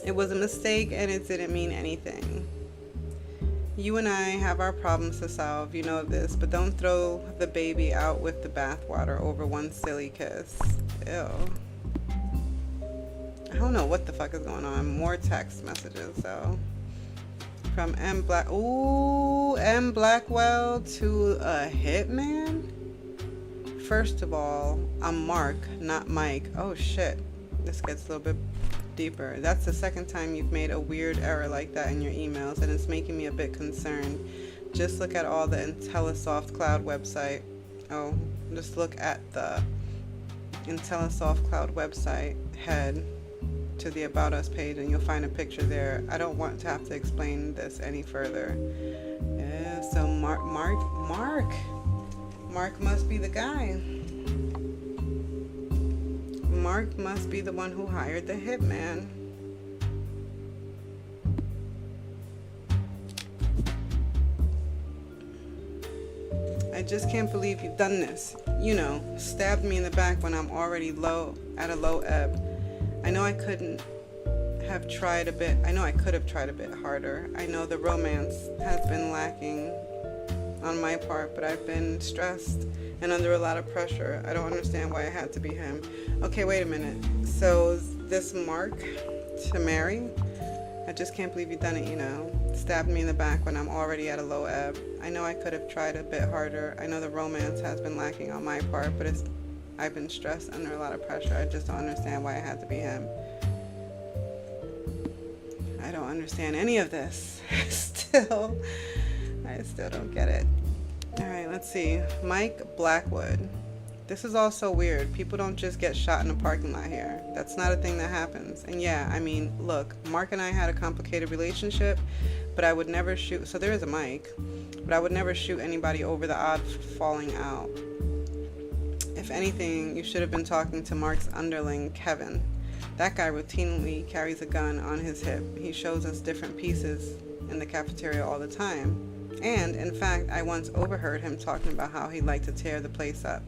It was a mistake and it didn't mean anything. You and I have our problems to solve, you know this, but don't throw the baby out with the bathwater over one silly kiss. Ew. I don't know what the fuck is going on. More text messages, though. From M Blackwell to a hitman? First of all, I'm Mark, not Mike. Oh shit. This gets a little bit deeper. That's the second time you've made a weird error like that in your emails, and it's making me a bit concerned. Just look at all the IntelliSoft Cloud website. Oh, just look at the IntelliSoft Cloud website. Head to the About Us page and you'll find a picture there. I don't want to have to explain this any further. Yeah, so Mark must be the guy. Mark must be the one who hired the hitman. I just can't believe you've done this. You know, stabbed me in the back when I'm already at a low ebb. I know I could have tried a bit harder. I know the romance has been lacking. on my part, but I've been stressed and under a lot of pressure. I don't understand why it had to be him. Okay, wait a minute. So this Mark to marry? I just can't believe you've done it, you know. Stabbed me in the back when I'm already at a low ebb. I know I could have tried a bit harder. I know the romance has been lacking on my part, but I've been stressed under a lot of pressure. I just don't understand why it had to be him. I don't understand any of this. I still don't get it. All right, let's see. Mike Blackwood. This is all so weird. People don't just get shot in a parking lot here. That's not a thing that happens. And yeah, I mean, look, Mark and I had a complicated relationship, but I would never shoot. So there is a Mike, but I would never shoot anybody over the odd falling out. If anything, you should have been talking to Mark's underling, Kevin. That guy routinely carries a gun on his hip. He shows us different pieces in the cafeteria all the time. And, in fact, I once overheard him talking about how he'd like to tear the place up.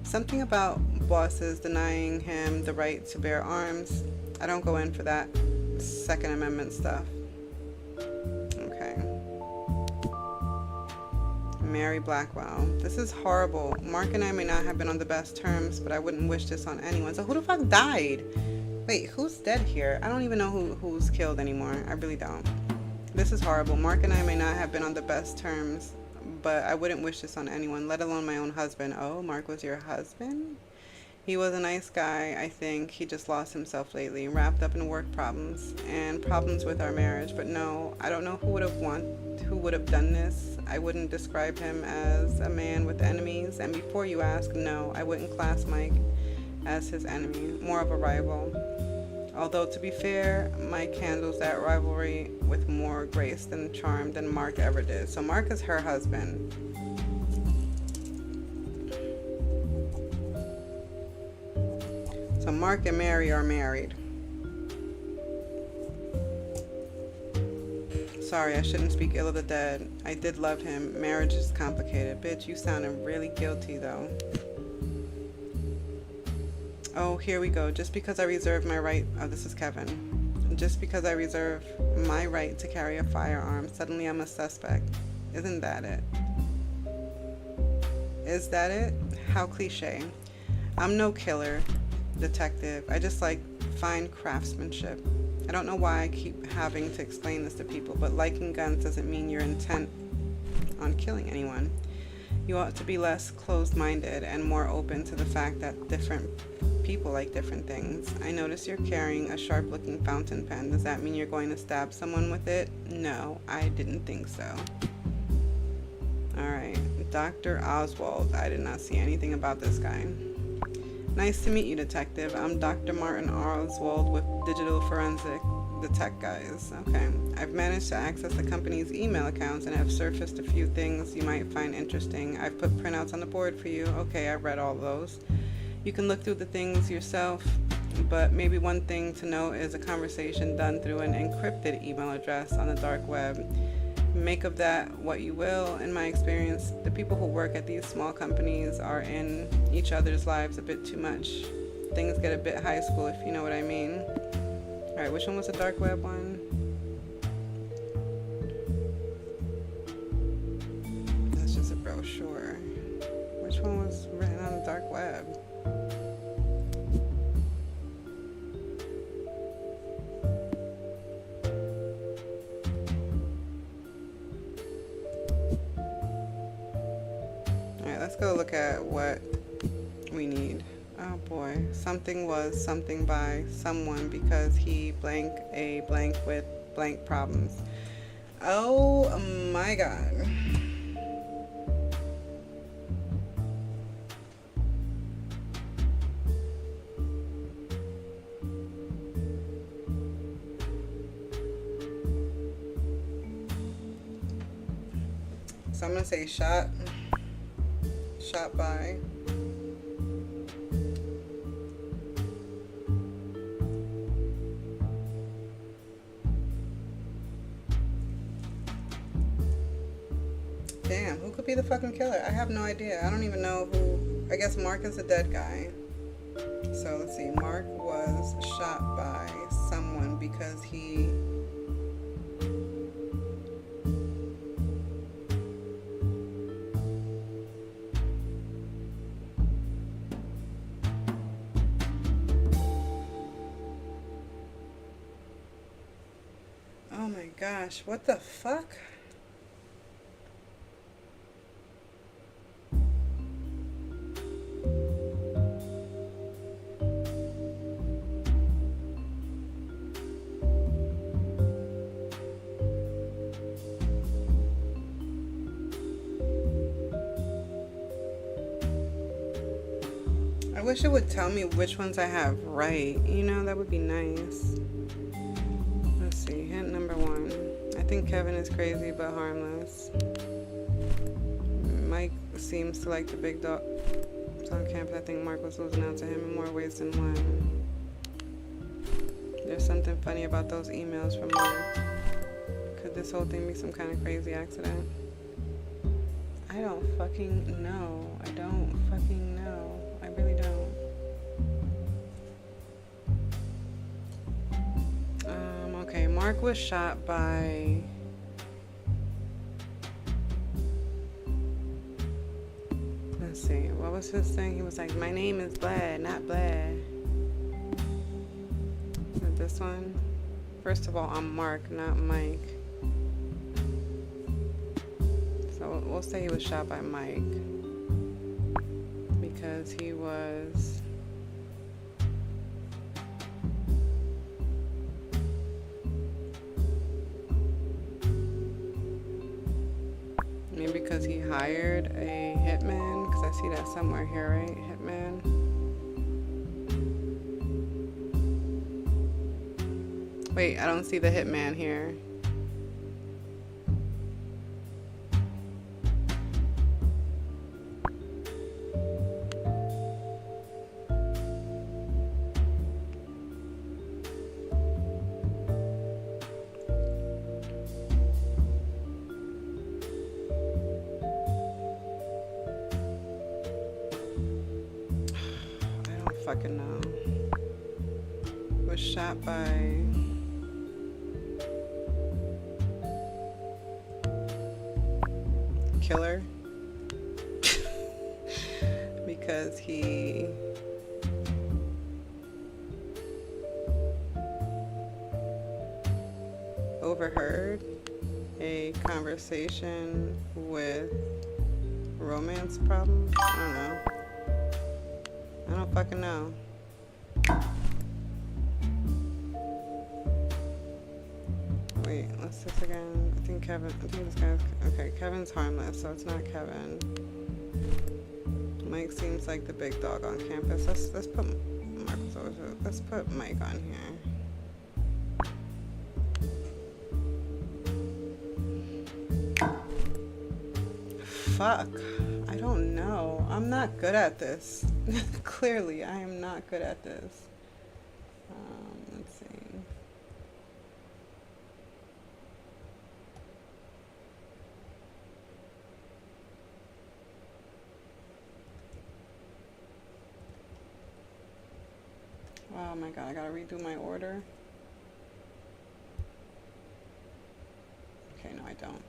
Something about bosses denying him the right to bear arms. I don't go in for that Second Amendment stuff. Okay. Mary Blackwell. This is horrible. Mark and I may not have been on the best terms, but I wouldn't wish this on anyone. So who the fuck died? Wait, who's dead here? I don't even know who's killed anymore. I really don't. This is horrible. Mark and I may not have been on the best terms, but I wouldn't wish this on anyone, let alone my own husband. Oh, Mark was your husband? He was a nice guy, I think. He just lost himself lately, wrapped up in work problems and problems with our marriage. But no, I don't know who would have done this. I wouldn't describe him as a man with enemies. And before you ask, no, I wouldn't class Mike as his enemy, more of a rival. Although, to be fair, Mike handles that rivalry with more grace and charm than Mark ever did. So Mark is her husband. So Mark and Mary are married. Sorry, I shouldn't speak ill of the dead. I did love him. Marriage is complicated. Bitch, you sounding really guilty, though. Oh, here we go. Just because I reserve my right... Oh, this is Kevin. Just because I reserve my right to carry a firearm, suddenly I'm a suspect. Isn't that it? Is that it? How cliche. I'm no killer, detective. I just like fine craftsmanship. I don't know why I keep having to explain this to people, but liking guns doesn't mean you're intent on killing anyone. You ought to be less closed-minded and more open to the fact that different people like different things. I notice you're carrying a sharp-looking fountain pen. Does that mean you're going to stab someone with it? No, I didn't think so. Alright, Dr. Oswald. I did not see anything about this guy. Nice to meet you, detective. I'm Dr. Martin Oswald with Digital Forensic, the tech guys. Okay. I've managed to access the company's email accounts and have surfaced a few things you might find interesting. I've put printouts on the board for you. Okay, I read all those. You can look through the things yourself, but maybe one thing to note is a conversation done through an encrypted email address on the dark web. Make of that what you will. In my experience, the people who work at these small companies are in each other's lives a bit too much. Things get a bit high school, if you know what I mean. Alright, which one was the dark web one? That's just a brochure. Which one was written on the dark web? Alright, let's go look at what we need. Oh boy, something was something by someone because he blank a blank with blank problems. Oh my god. So I'm gonna say shot by. Damn, who could be the fucking killer? I have no idea. I don't even know who. I guess Mark is a dead guy. So let's see. Mark was shot by someone because he... gosh, what the fuck? I wish it would tell me which ones I have right. You know, that would be nice. Let's see. Hint number 1. I think Kevin is crazy but harmless. Mike seems to like the big dog on campus. I think Mark was losing out to him in more ways than one. There's something funny about those emails from Mark. Could this whole thing be some kind of crazy accident? I don't fucking know. I don't fucking know. I really don't. Okay, Mark was shot by... Let's see, what was his thing? He was like, my name is Blad, not Blad. Is it this one? First of all, I'm Mark, not Mike. So we'll say he was shot by Mike. Because he was... Maybe because he hired a hitman, because I see that somewhere here, right? Hitman. Wait, I don't see the hitman here. Fucking know. Was shot by killer because he overheard a conversation with romance problems. I don't know. I don't fucking know. Wait, let's do this again. I think this guy's... Okay, Kevin's harmless, so it's not Kevin. Mike seems like the big dog on campus. Let's put Marcus over. Let's put Mike on here. Fuck. I don't know. I'm not good at this. Clearly, I am not good at this. Let's see. Oh my god, I gotta redo my order. Okay, no, I don't.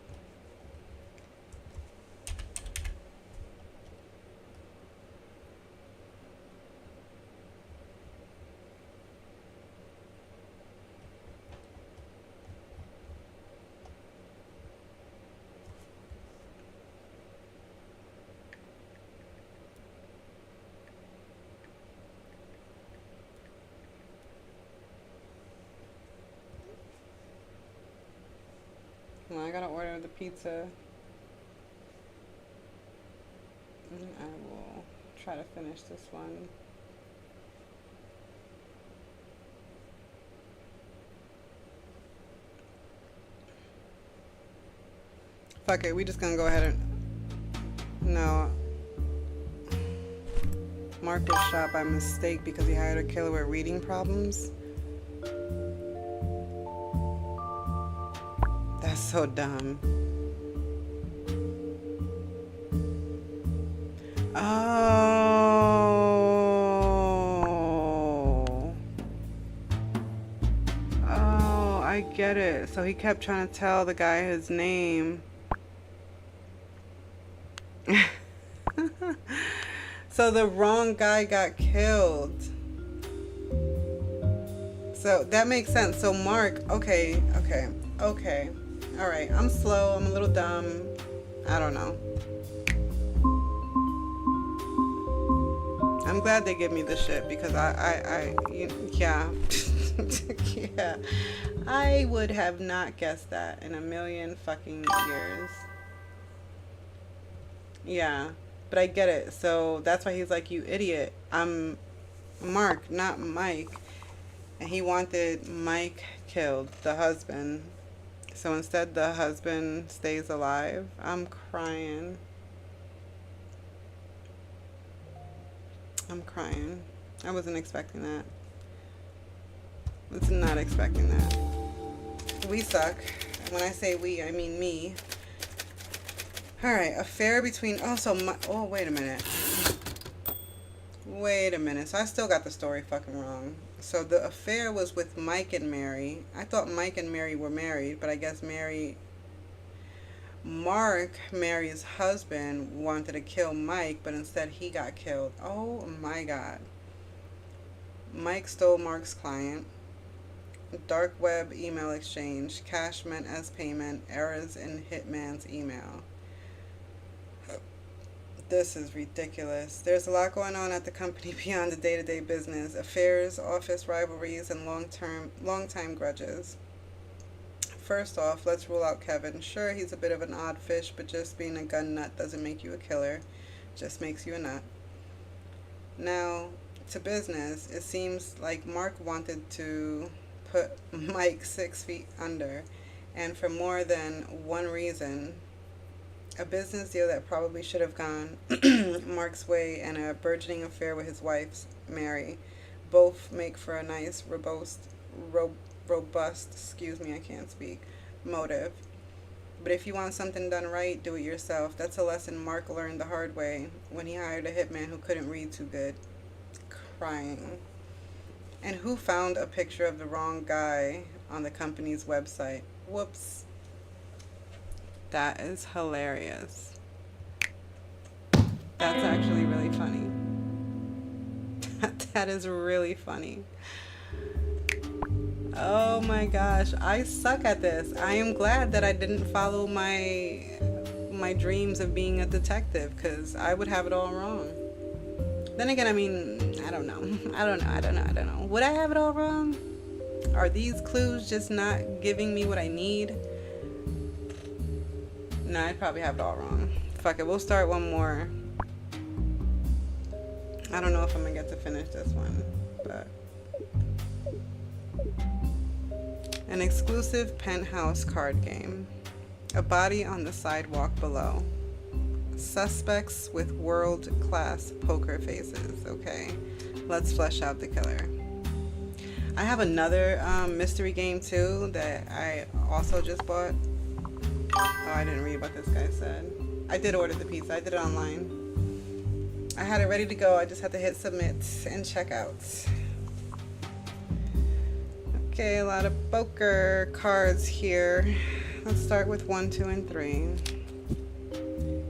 Well, I gotta order the pizza. And I will try to finish this one. Fuck it, we just gonna go ahead and... No. Mark was shot by mistake because he hired a killer with reading problems. That's so dumb. Oh, I get it. So he kept trying to tell the guy his name. So the wrong guy got killed. So that makes sense. So Mark, okay. Alright, I'm slow. I'm a little dumb. I don't know. I'm glad they give me this shit because yeah. Yeah. I would have not guessed that in a million fucking years. Yeah. But I get it. So that's why he's like, you idiot. I'm Mark, not Mike. And he wanted Mike killed, the husband. So instead the husband stays alive. I'm crying. I'm crying. I wasn't expecting that. Was not expecting that. We suck. When I say we, I mean me. Alright, affair between... Oh, wait a minute. Wait a minute. So I still got the story fucking wrong. So the affair was with Mike and Mary. I thought Mike and Mary were married, but I guess Mark, Mary's husband, wanted to kill Mike, but instead he got killed. Oh my God. Mike stole Mark's client. Dark web email exchange. Cash meant as payment. Errors in hitman's email. This is ridiculous. There's a lot going on at the company beyond the day-to-day business. Affairs, office rivalries, and long-time grudges. First off, let's rule out Kevin. Sure, he's a bit of an odd fish, but just being a gun nut doesn't make you a killer. Just makes you a nut. Now, to business, it seems like Mark wanted to put Mike 6 feet under, and for more than one reason. A business deal that probably should have gone Mark's way, and a burgeoning affair with his wife, Mary. Both make for a nice, robust, excuse me, I can't speak, motive. But if you want something done right, do it yourself. That's a lesson Mark learned the hard way when he hired a hitman who couldn't read too good. Crying. And who found a picture of the wrong guy on the company's website? Whoops. That is hilarious. That's actually really funny. That is really funny. Oh my gosh, I suck at this. I am glad that I didn't follow my dreams of being a detective, because I would have it all wrong. Then again, I mean, I don't know. Would I have it all wrong? Are these clues just not giving me what I need? No, I'd probably have it all wrong. Fuck it, we'll start one more. I don't know if I'm gonna get to finish this one, but... An exclusive penthouse card game. A body on the sidewalk below. Suspects with world-class poker faces. Okay, let's flesh out the killer. I have another mystery game too that I also just bought. Oh, I didn't read what this guy said. I did order the pizza. I did it online. I had it ready to go. I just had to hit submit and check out. Okay, a lot of poker cards here. Let's start with 1, 2, and 3.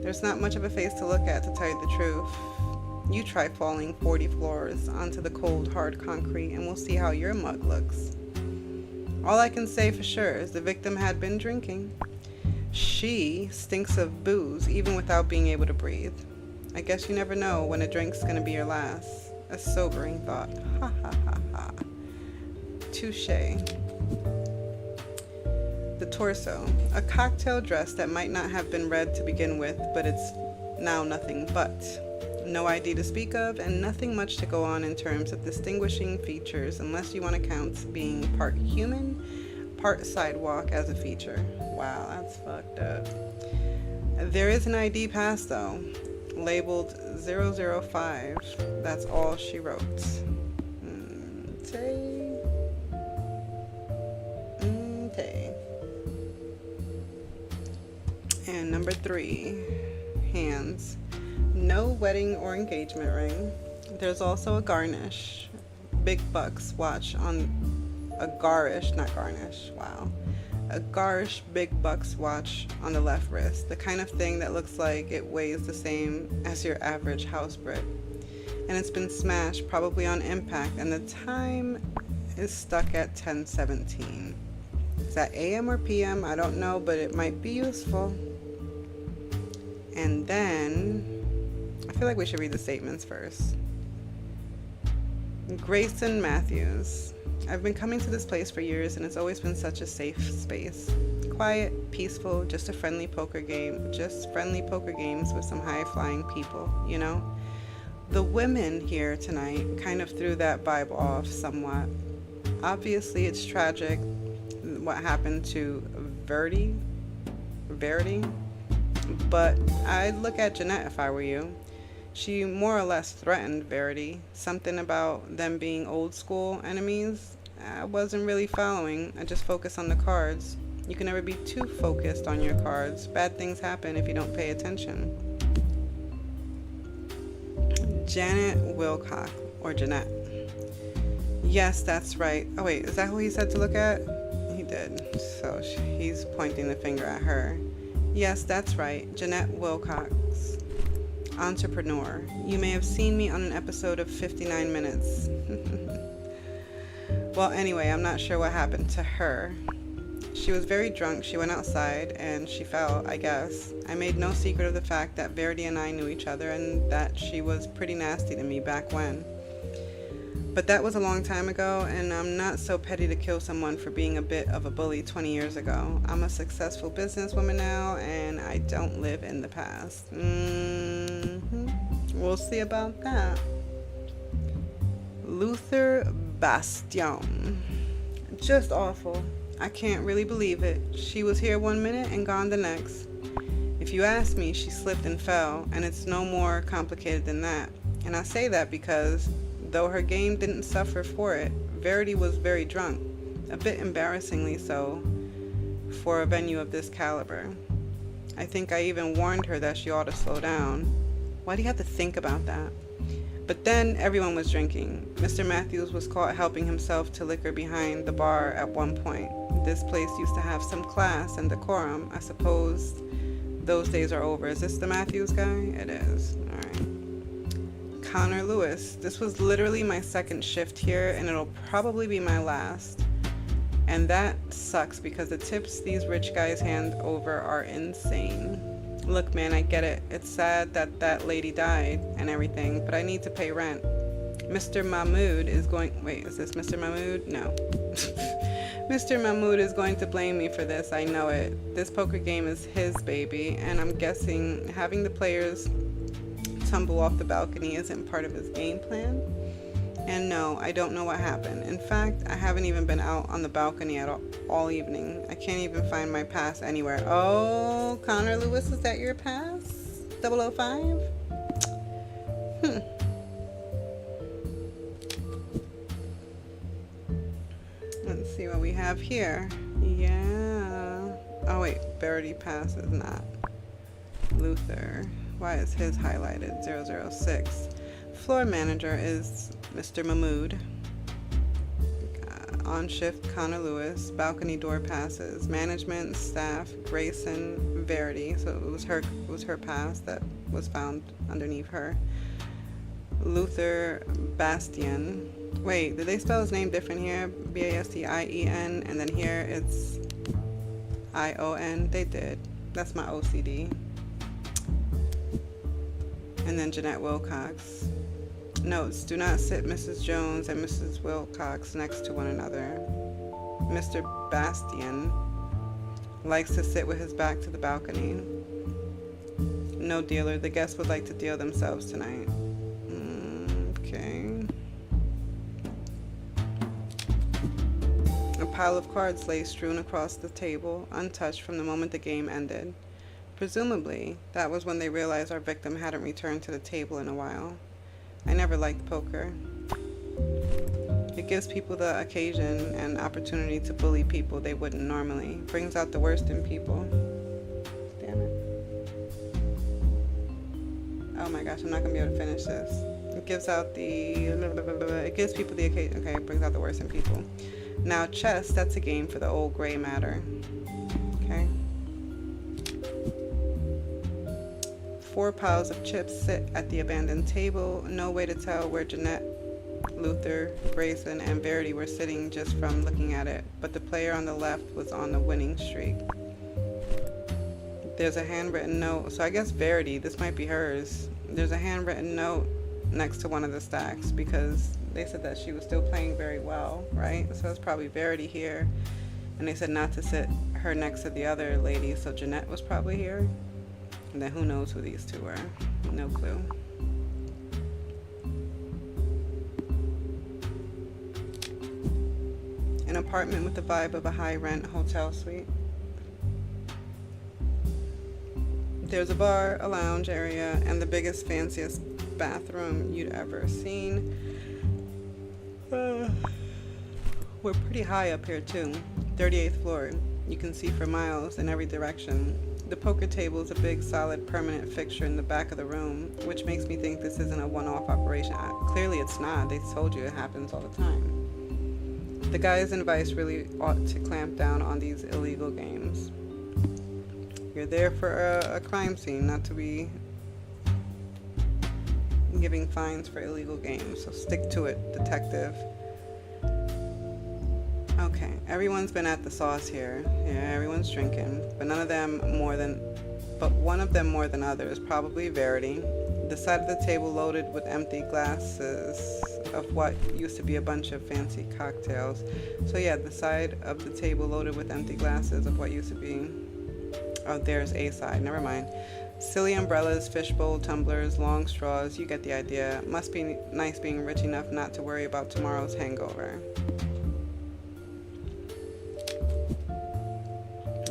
There's not much of a face to look at, to tell you the truth. You try falling 40 floors onto the cold, hard concrete, and we'll see how your mug looks. All I can say for sure is the victim had been drinking. She stinks of booze even without being able to breathe. I guess you never know when a drink's gonna be your last. A sobering thought. Ha ha ha ha. Touché. The torso. A cocktail dress that might not have been red to begin with, but it's now nothing but. No ID to speak of, and nothing much to go on in terms of distinguishing features, unless you want to count being part human, part sidewalk as a feature. Wow, that's fucked up. There is an ID pass though, labeled 005. That's all she wrote. And number 3, hands. No wedding or engagement ring. There's also a garnish. Big bucks watch on a garish, not garnish, wow. A garish big bucks watch on the left wrist. The kind of thing that looks like it weighs the same as your average house brick. And it's been smashed, probably on impact, and the time is stuck at 10:17. Is that AM or PM? I don't know, but it might be useful. And then, I feel like we should read the statements first. Grayson Matthews. I've been coming to this place for years and it's always been such a safe space. Quiet, peaceful, just friendly poker games with some high-flying people, you know? The women here tonight kind of threw that vibe off somewhat. Obviously, it's tragic what happened to Verity, but I'd look at Jeanette if I were you. She more or less threatened Verity. Something about them being old school enemies. I wasn't really following. I just focused on the cards. You can never be too focused on your cards. Bad things happen if you don't pay attention. Janet Wilcox, or Jeanette. Yes, that's right. Oh wait, is that who he said to look at? He did. So he's pointing the finger at her. Yes, that's right. Jeanette Wilcox. Entrepreneur. You may have seen me on an episode of 59 Minutes. Well, anyway, I'm not sure what happened to her. She was very drunk. She went outside and she fell, I guess. I made no secret of the fact that Verity and I knew each other and that she was pretty nasty to me back when. But that was a long time ago, and I'm not so petty to kill someone for being a bit of a bully 20 years ago. I'm a successful businesswoman now, and I don't live in the past. We'll see about that. Luther Bastion. Just awful. I can't really believe it. She was here one minute and gone the next. If you ask me, she slipped and fell, and it's no more complicated than that. And I say that because though her game didn't suffer for it, Verity was very drunk, a bit embarrassingly so for a venue of this caliber. I think I even warned her that she ought to slow down. Why do you have to think about that? But then everyone was drinking. Mr. Matthews was caught helping himself to liquor behind the bar at one point. This place used to have some class and decorum. I suppose those days are over. Is this the Matthews guy? It is. All right. Connor Lewis. This was literally my second shift here, and it'll probably be my last. And that sucks because the tips these rich guys hand over are insane. Look, man, I get it. It's sad that that lady died and everything, but I need to pay rent. Mr. Mahmood is going... Wait, is this Mr. Mahmood? No. Mr. Mahmood is going to blame me for this. I know it. This poker game is his baby, and I'm guessing having the players tumble off the balcony isn't part of his game plan. And no, I don't know what happened. In fact, I haven't even been out on the balcony at all evening. I can't even find my pass anywhere. Oh, Connor Lewis, is that your pass? 005? Let's see what we have here. Yeah. Oh wait, Verity pass is not. Luther. Why is his highlighted? 006. Floor manager is Mr. Mahmood. On shift, Connor Lewis. Balcony door passes. Management, staff, Grayson, Verity. So it was her pass that was found underneath her. Luther Bastion. Wait, did they spell his name different here? Bastien, and then here it's ION. They did. That's my OCD. And then Jeanette Wilcox. Notes, do not sit Mrs. Jones and Mrs. Wilcox next to one another. Mr. Bastion likes to sit with his back to the balcony. No dealer. The guests would like to deal themselves tonight. Okay. A pile of cards lay strewn across the table, untouched from the moment the game ended. Presumably, that was when they realized our victim hadn't returned to the table in a while. I never liked poker. It gives people the occasion and opportunity to bully people they wouldn't normally. Brings out the worst in people. Damn it. Oh my gosh, I'm not gonna be able to finish this. It gives out the... It gives people the occasion... Okay, it brings out the worst in people. Now, chess, that's a game for the old gray matter. Okay. 4 piles of chips sit at the abandoned table. No way to tell where Jeanette Luther, Grayson, and Verity were sitting just from looking at it, but the player on the left was on the winning streak. There's a handwritten note, so I guess Verity, this might be hers. There's a handwritten note next to one of the stacks because they said that she was still playing very well, right? So it's probably Verity here. And they said not to sit her next to the other lady, so Jeanette was probably here. And then who knows who these two were? No clue. An apartment with the vibe of a high-rent hotel suite. There's a bar, a lounge area, and the biggest, fanciest bathroom you'd ever seen. We're pretty high up here too. 38th floor. You can see for miles in every direction. The poker table is a big, solid, permanent fixture in the back of the room, which makes me think this isn't a one-off operation. Clearly it's not. They told you it happens all the time. The guys in Vice really ought to clamp down on these illegal games. You're there for a crime scene, not to be giving fines for illegal games. So stick to it, detective. Okay, everyone's been at the sauce here. Yeah, everyone's drinking, but one of them more than others, probably Verity. The side of the table loaded with empty glasses of what used to be a bunch of fancy cocktails. So yeah, the side of the table loaded with empty glasses of what used to be. Oh, there's a side. Never mind. Silly umbrellas, fishbowl tumblers, long straws. You get the idea. Must be nice being rich enough not to worry about tomorrow's hangover.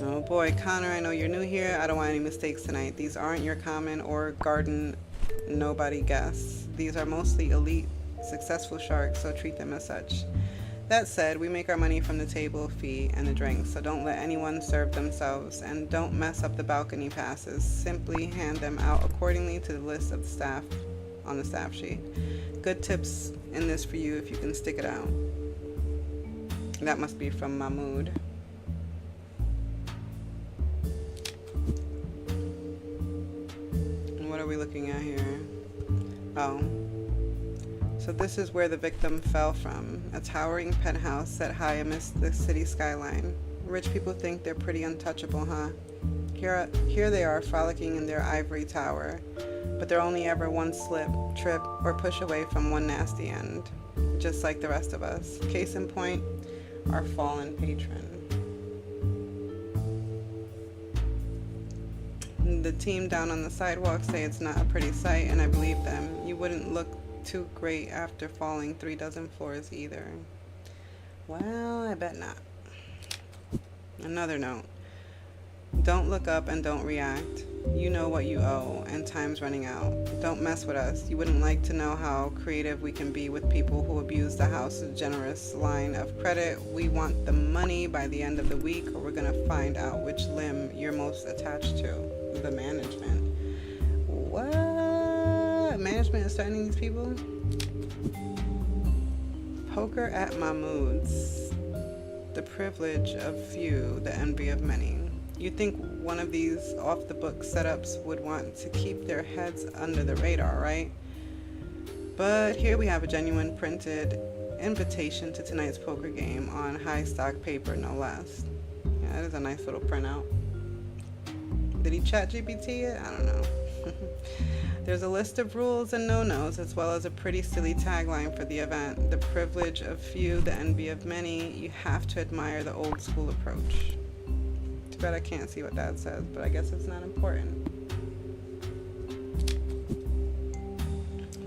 Oh boy, Connor, I know you're new here. I don't want any mistakes tonight. These aren't your common or garden nobody guests. These are mostly elite, successful sharks, so treat them as such. That said, we make our money from the table fee and the drinks, so don't let anyone serve themselves, and don't mess up the balcony passes. Simply hand them out accordingly to the list of staff on the staff sheet. Good tips in this for you if you can stick it out. That must be from Mahmoud. What are we looking at here? Oh. So this is where the victim fell from, a towering penthouse set high amidst the city skyline. Rich people think they're pretty untouchable, huh? Here they are frolicking in their ivory tower, but they're only ever one slip, trip, or push away from one nasty end, just like the rest of us. Case in point, our fallen patron. The team down on the sidewalk say it's not a pretty sight, and I believe them. You wouldn't look too great after falling 3 dozen floors either. Well, I bet not. Another note. Don't look up and don't react. You know what you owe, and time's running out. Don't mess with us. You wouldn't like to know how creative we can be with people who abuse the house's generous line of credit. We want the money by the end of the week, or we're gonna find out which limb you're most attached to. The management. What? Management is threatening these people? Poker at Mahmoud's. The privilege of few, the envy of many. You'd think one of these off-the-book setups would want to keep their heads under the radar, right? But here we have a genuine printed invitation to tonight's poker game on high stock paper, no less. Yeah, that is a nice little printout. Did he chat GPT it? I don't know. There's a list of rules and no-nos, as well as a pretty silly tagline for the event. The privilege of few, the envy of many. You have to admire the old school approach. Too bad I can't see what that says, but I guess it's not important.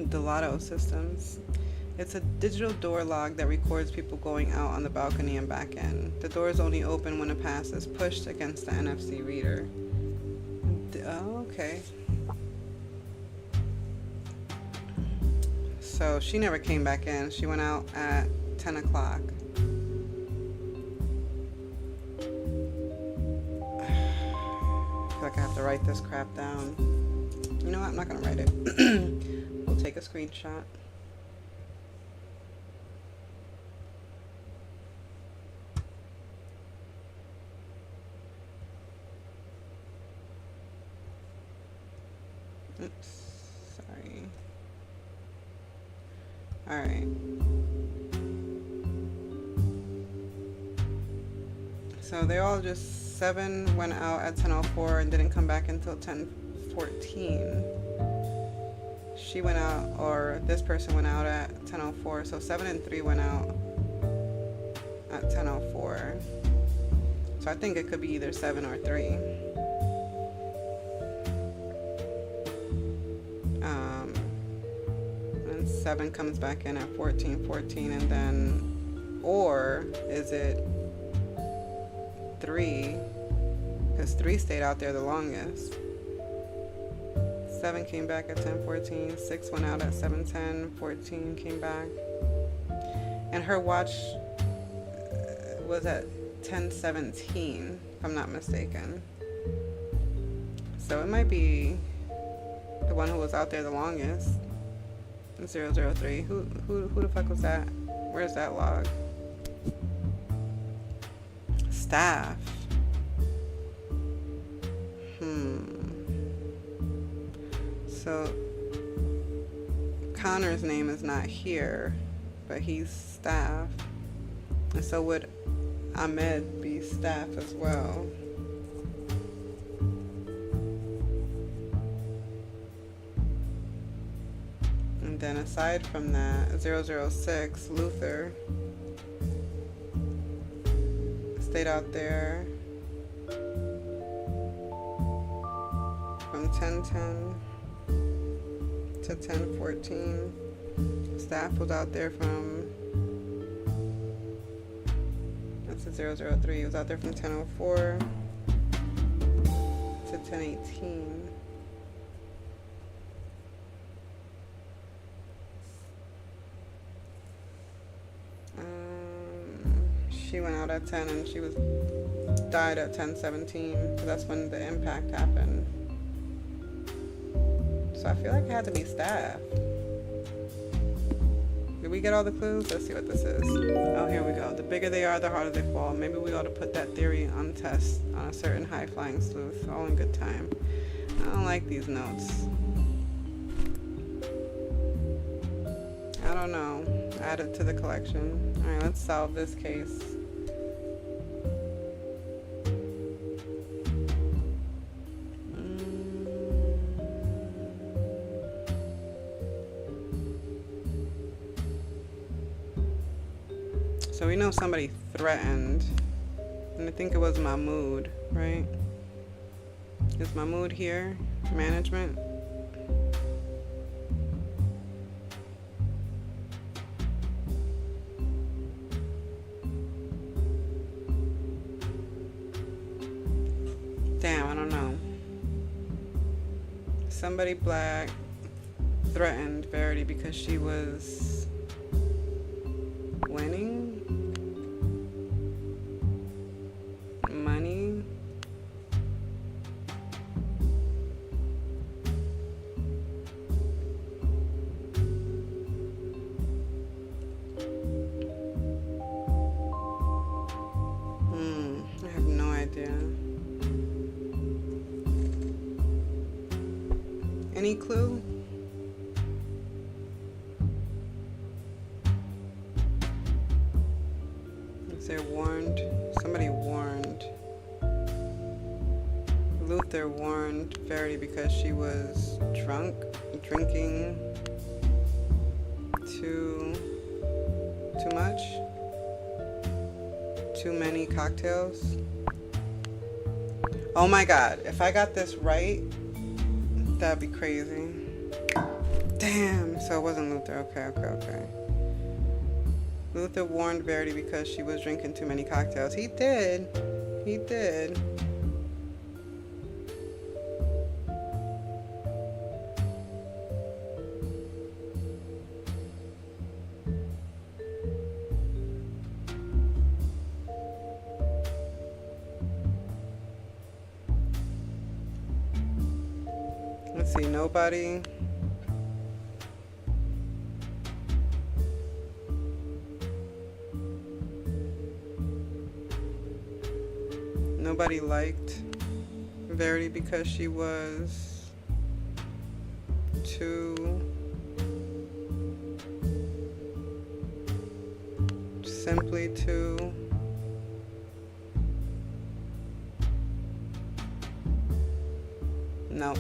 Delato Systems. It's a digital door log that records people going out on the balcony and back end. The doors only open when a pass is pushed against the NFC reader. Oh, okay. So she never came back in. She went out at 10 o'clock. I feel like I have to write this crap down. You know what? I'm not going to write it. We'll take a screenshot. Oops. Sorry. All right. So they all just 7 went out at 10:04 and didn't come back until 10:14. She went out, or this person went out at 10:04. So 7 and 3 went out at 10:04. So I think it could be either 7 or 3. And 7 comes back in at 14:14, and then, or is it 3? Because 3 stayed out there the longest. 7 came back at 10:14. 6 went out at 7:10. 14 came back, and her watch was at 10:17, if I'm not mistaken. So it might be the one who was out there the longest. 003. Who the fuck was that? Where's that log? Staff. So Connor's name is not here, but he's staff. And so would Ahmed be staff as well? And then aside from that, 006, Luther, stayed out there from 10:10 to 10:14. Staff was out there from, that's a 003, he was out there from 10:04 to 10:18. She went out at 10 and she was died at 10:17. So that's when the impact happened. So I feel like it had to be staff. Did we get all the clues? Let's see what this is. Oh, here we go. The bigger they are, the harder they fall. Maybe we ought to put that theory on test on a certain high-flying sleuth. All in good time. I don't like these notes. I don't know. Add it to the collection. All right, let's solve this case. So we know somebody threatened, and I think it was Mahmoud, right? Is Mahmoud here? Management? Damn, I don't know. Somebody black threatened Verity because she was winning money. I have no idea. Any clue? They warned, somebody warned. Luther warned Verity because she was drunk, drinking too much, too many cocktails. Oh my God, if I got this right, that'd be crazy. Damn, so it wasn't Luther. Okay. Luther warned Verity because she was drinking too many cocktails. He did. Let's see, nobody. Nobody liked Verity because she was too simply to no.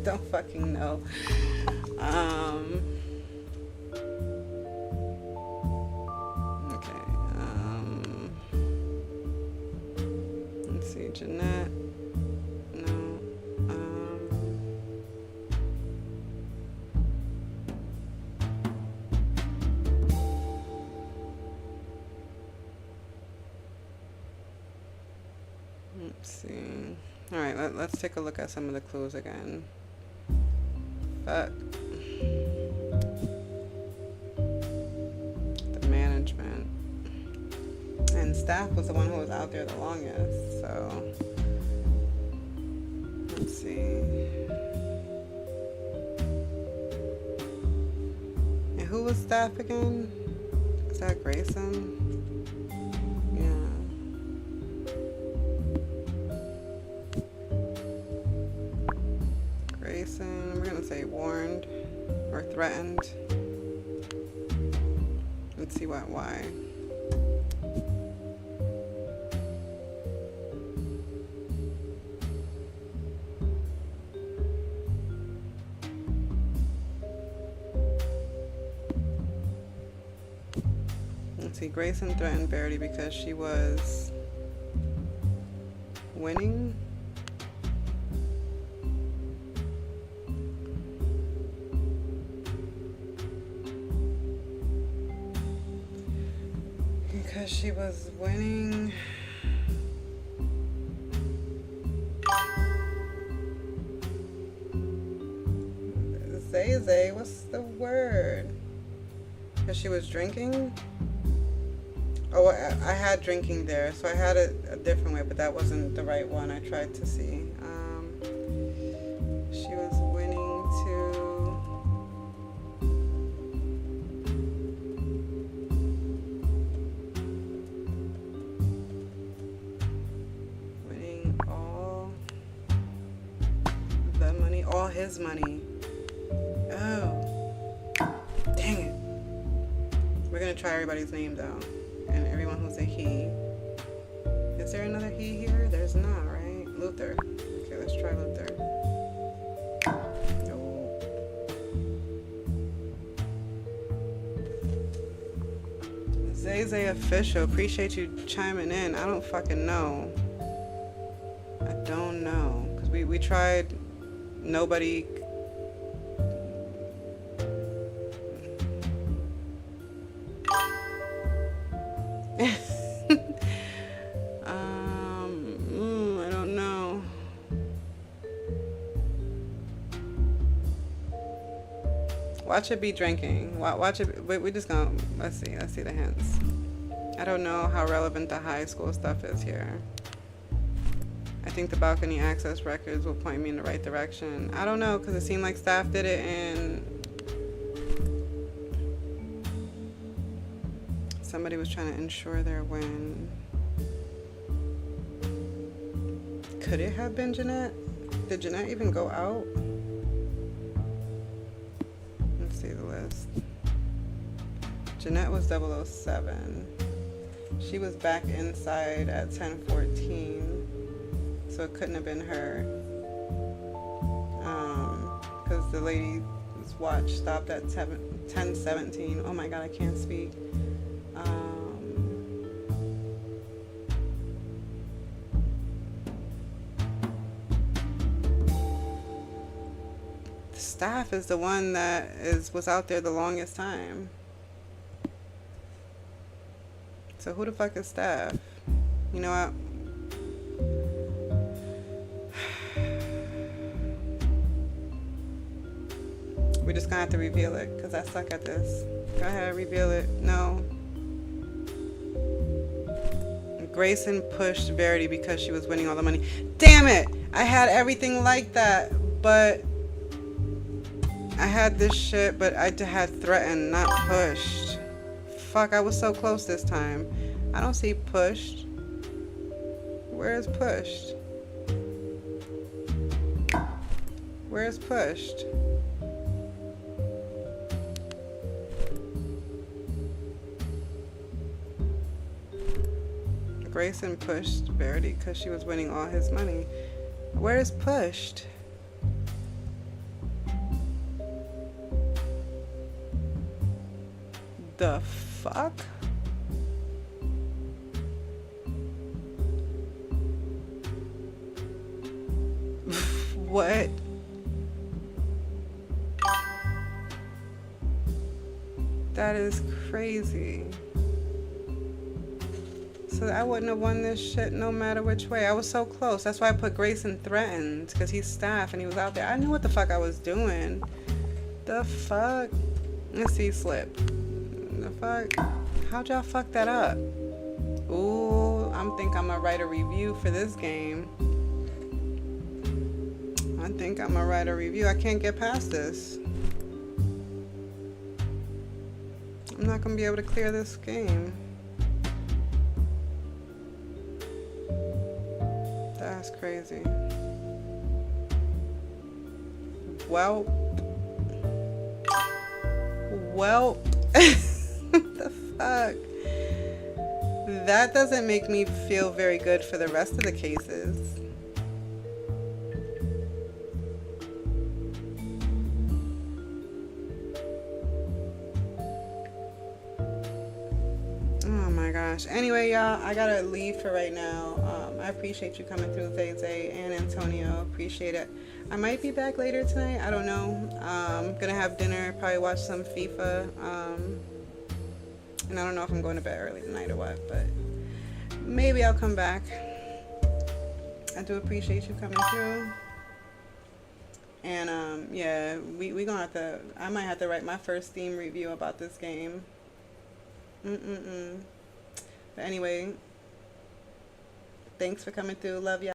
Don't fucking know. Okay. Let's see, Jeanette. No. Let's see. All right, let's take a look at some of the clues again. Fuck. The management. And staff was the one who was out there the longest, so let's see. And who was staff again? Is that Grayson? Yeah. Grayson, we're gonna say warned or threatened. Let's see why. Let's see, Grayson threatened Verity because she was winning. Because she was winning. Zay, what's the word? Because she was drinking? Oh, I had drinking there, so I had it a different way, but that wasn't the right one. I tried to see. She was winning to... winning all the money, all his money. Oh. Dang it. We're going to try everybody's name, though. And everyone who's a he. Is there another he here? There's not, right? Luther. Okay, let's try Luther. No. Zay official. Appreciate you chiming in. I don't fucking know. I don't know. Because we tried. Nobody... I don't know. Watch it be drinking. Watch it. We just gonna let's see the hints. I don't know how relevant the high school stuff is here. I think the balcony access records will point me in the right direction. I don't know, because it seemed like staff did it and somebody was trying to ensure their win. Could it have been Jeanette? Did Jeanette even go out? Let's see the list. Jeanette was 007. She was back inside at 10:14, so it couldn't have been her. Because the lady's watch stopped at 10:17. Oh my God, I can't speak. Staff is the one that was out there the longest time. So who the fuck is staff? You know what? We're just gonna have to reveal it because I suck at this. Go ahead, reveal it. No. Grayson pushed Verity because she was winning all the money. Damn it! I had everything like that, but I had this shit, but I had threatened, not pushed. Fuck, I was so close this time. I don't see pushed. Where is pushed? Where is pushed? Grayson pushed Verity because she was winning all his money. Where is pushed? The fuck? What? That is crazy. So I wouldn't have won this shit no matter which way. I was so close. That's why I put Grayson threatened, because he's staff and he was out there. I knew what the fuck I was doing. The fuck? Let's see, slip. The fuck? How'd y'all fuck that up? Ooh, I'm think I'm gonna write a review for this game. I think I'm gonna write a review. I can't get past this. I'm not gonna be able to clear this game. That's crazy. Well, the fuck? That doesn't make me feel very good for the rest of the cases. Oh my gosh. Anyway, y'all, I gotta leave for right now. I appreciate you coming through, Zay and Antonio. Appreciate it. I might be back later tonight. I don't know. I'm gonna have dinner, probably watch some FIFA. And I don't know if I'm going to bed early tonight or what, but maybe I'll come back. I do appreciate you coming through. And yeah, we gonna have to. I might have to write my first Steam review about this game. But anyway, thanks for coming through. Love y'all.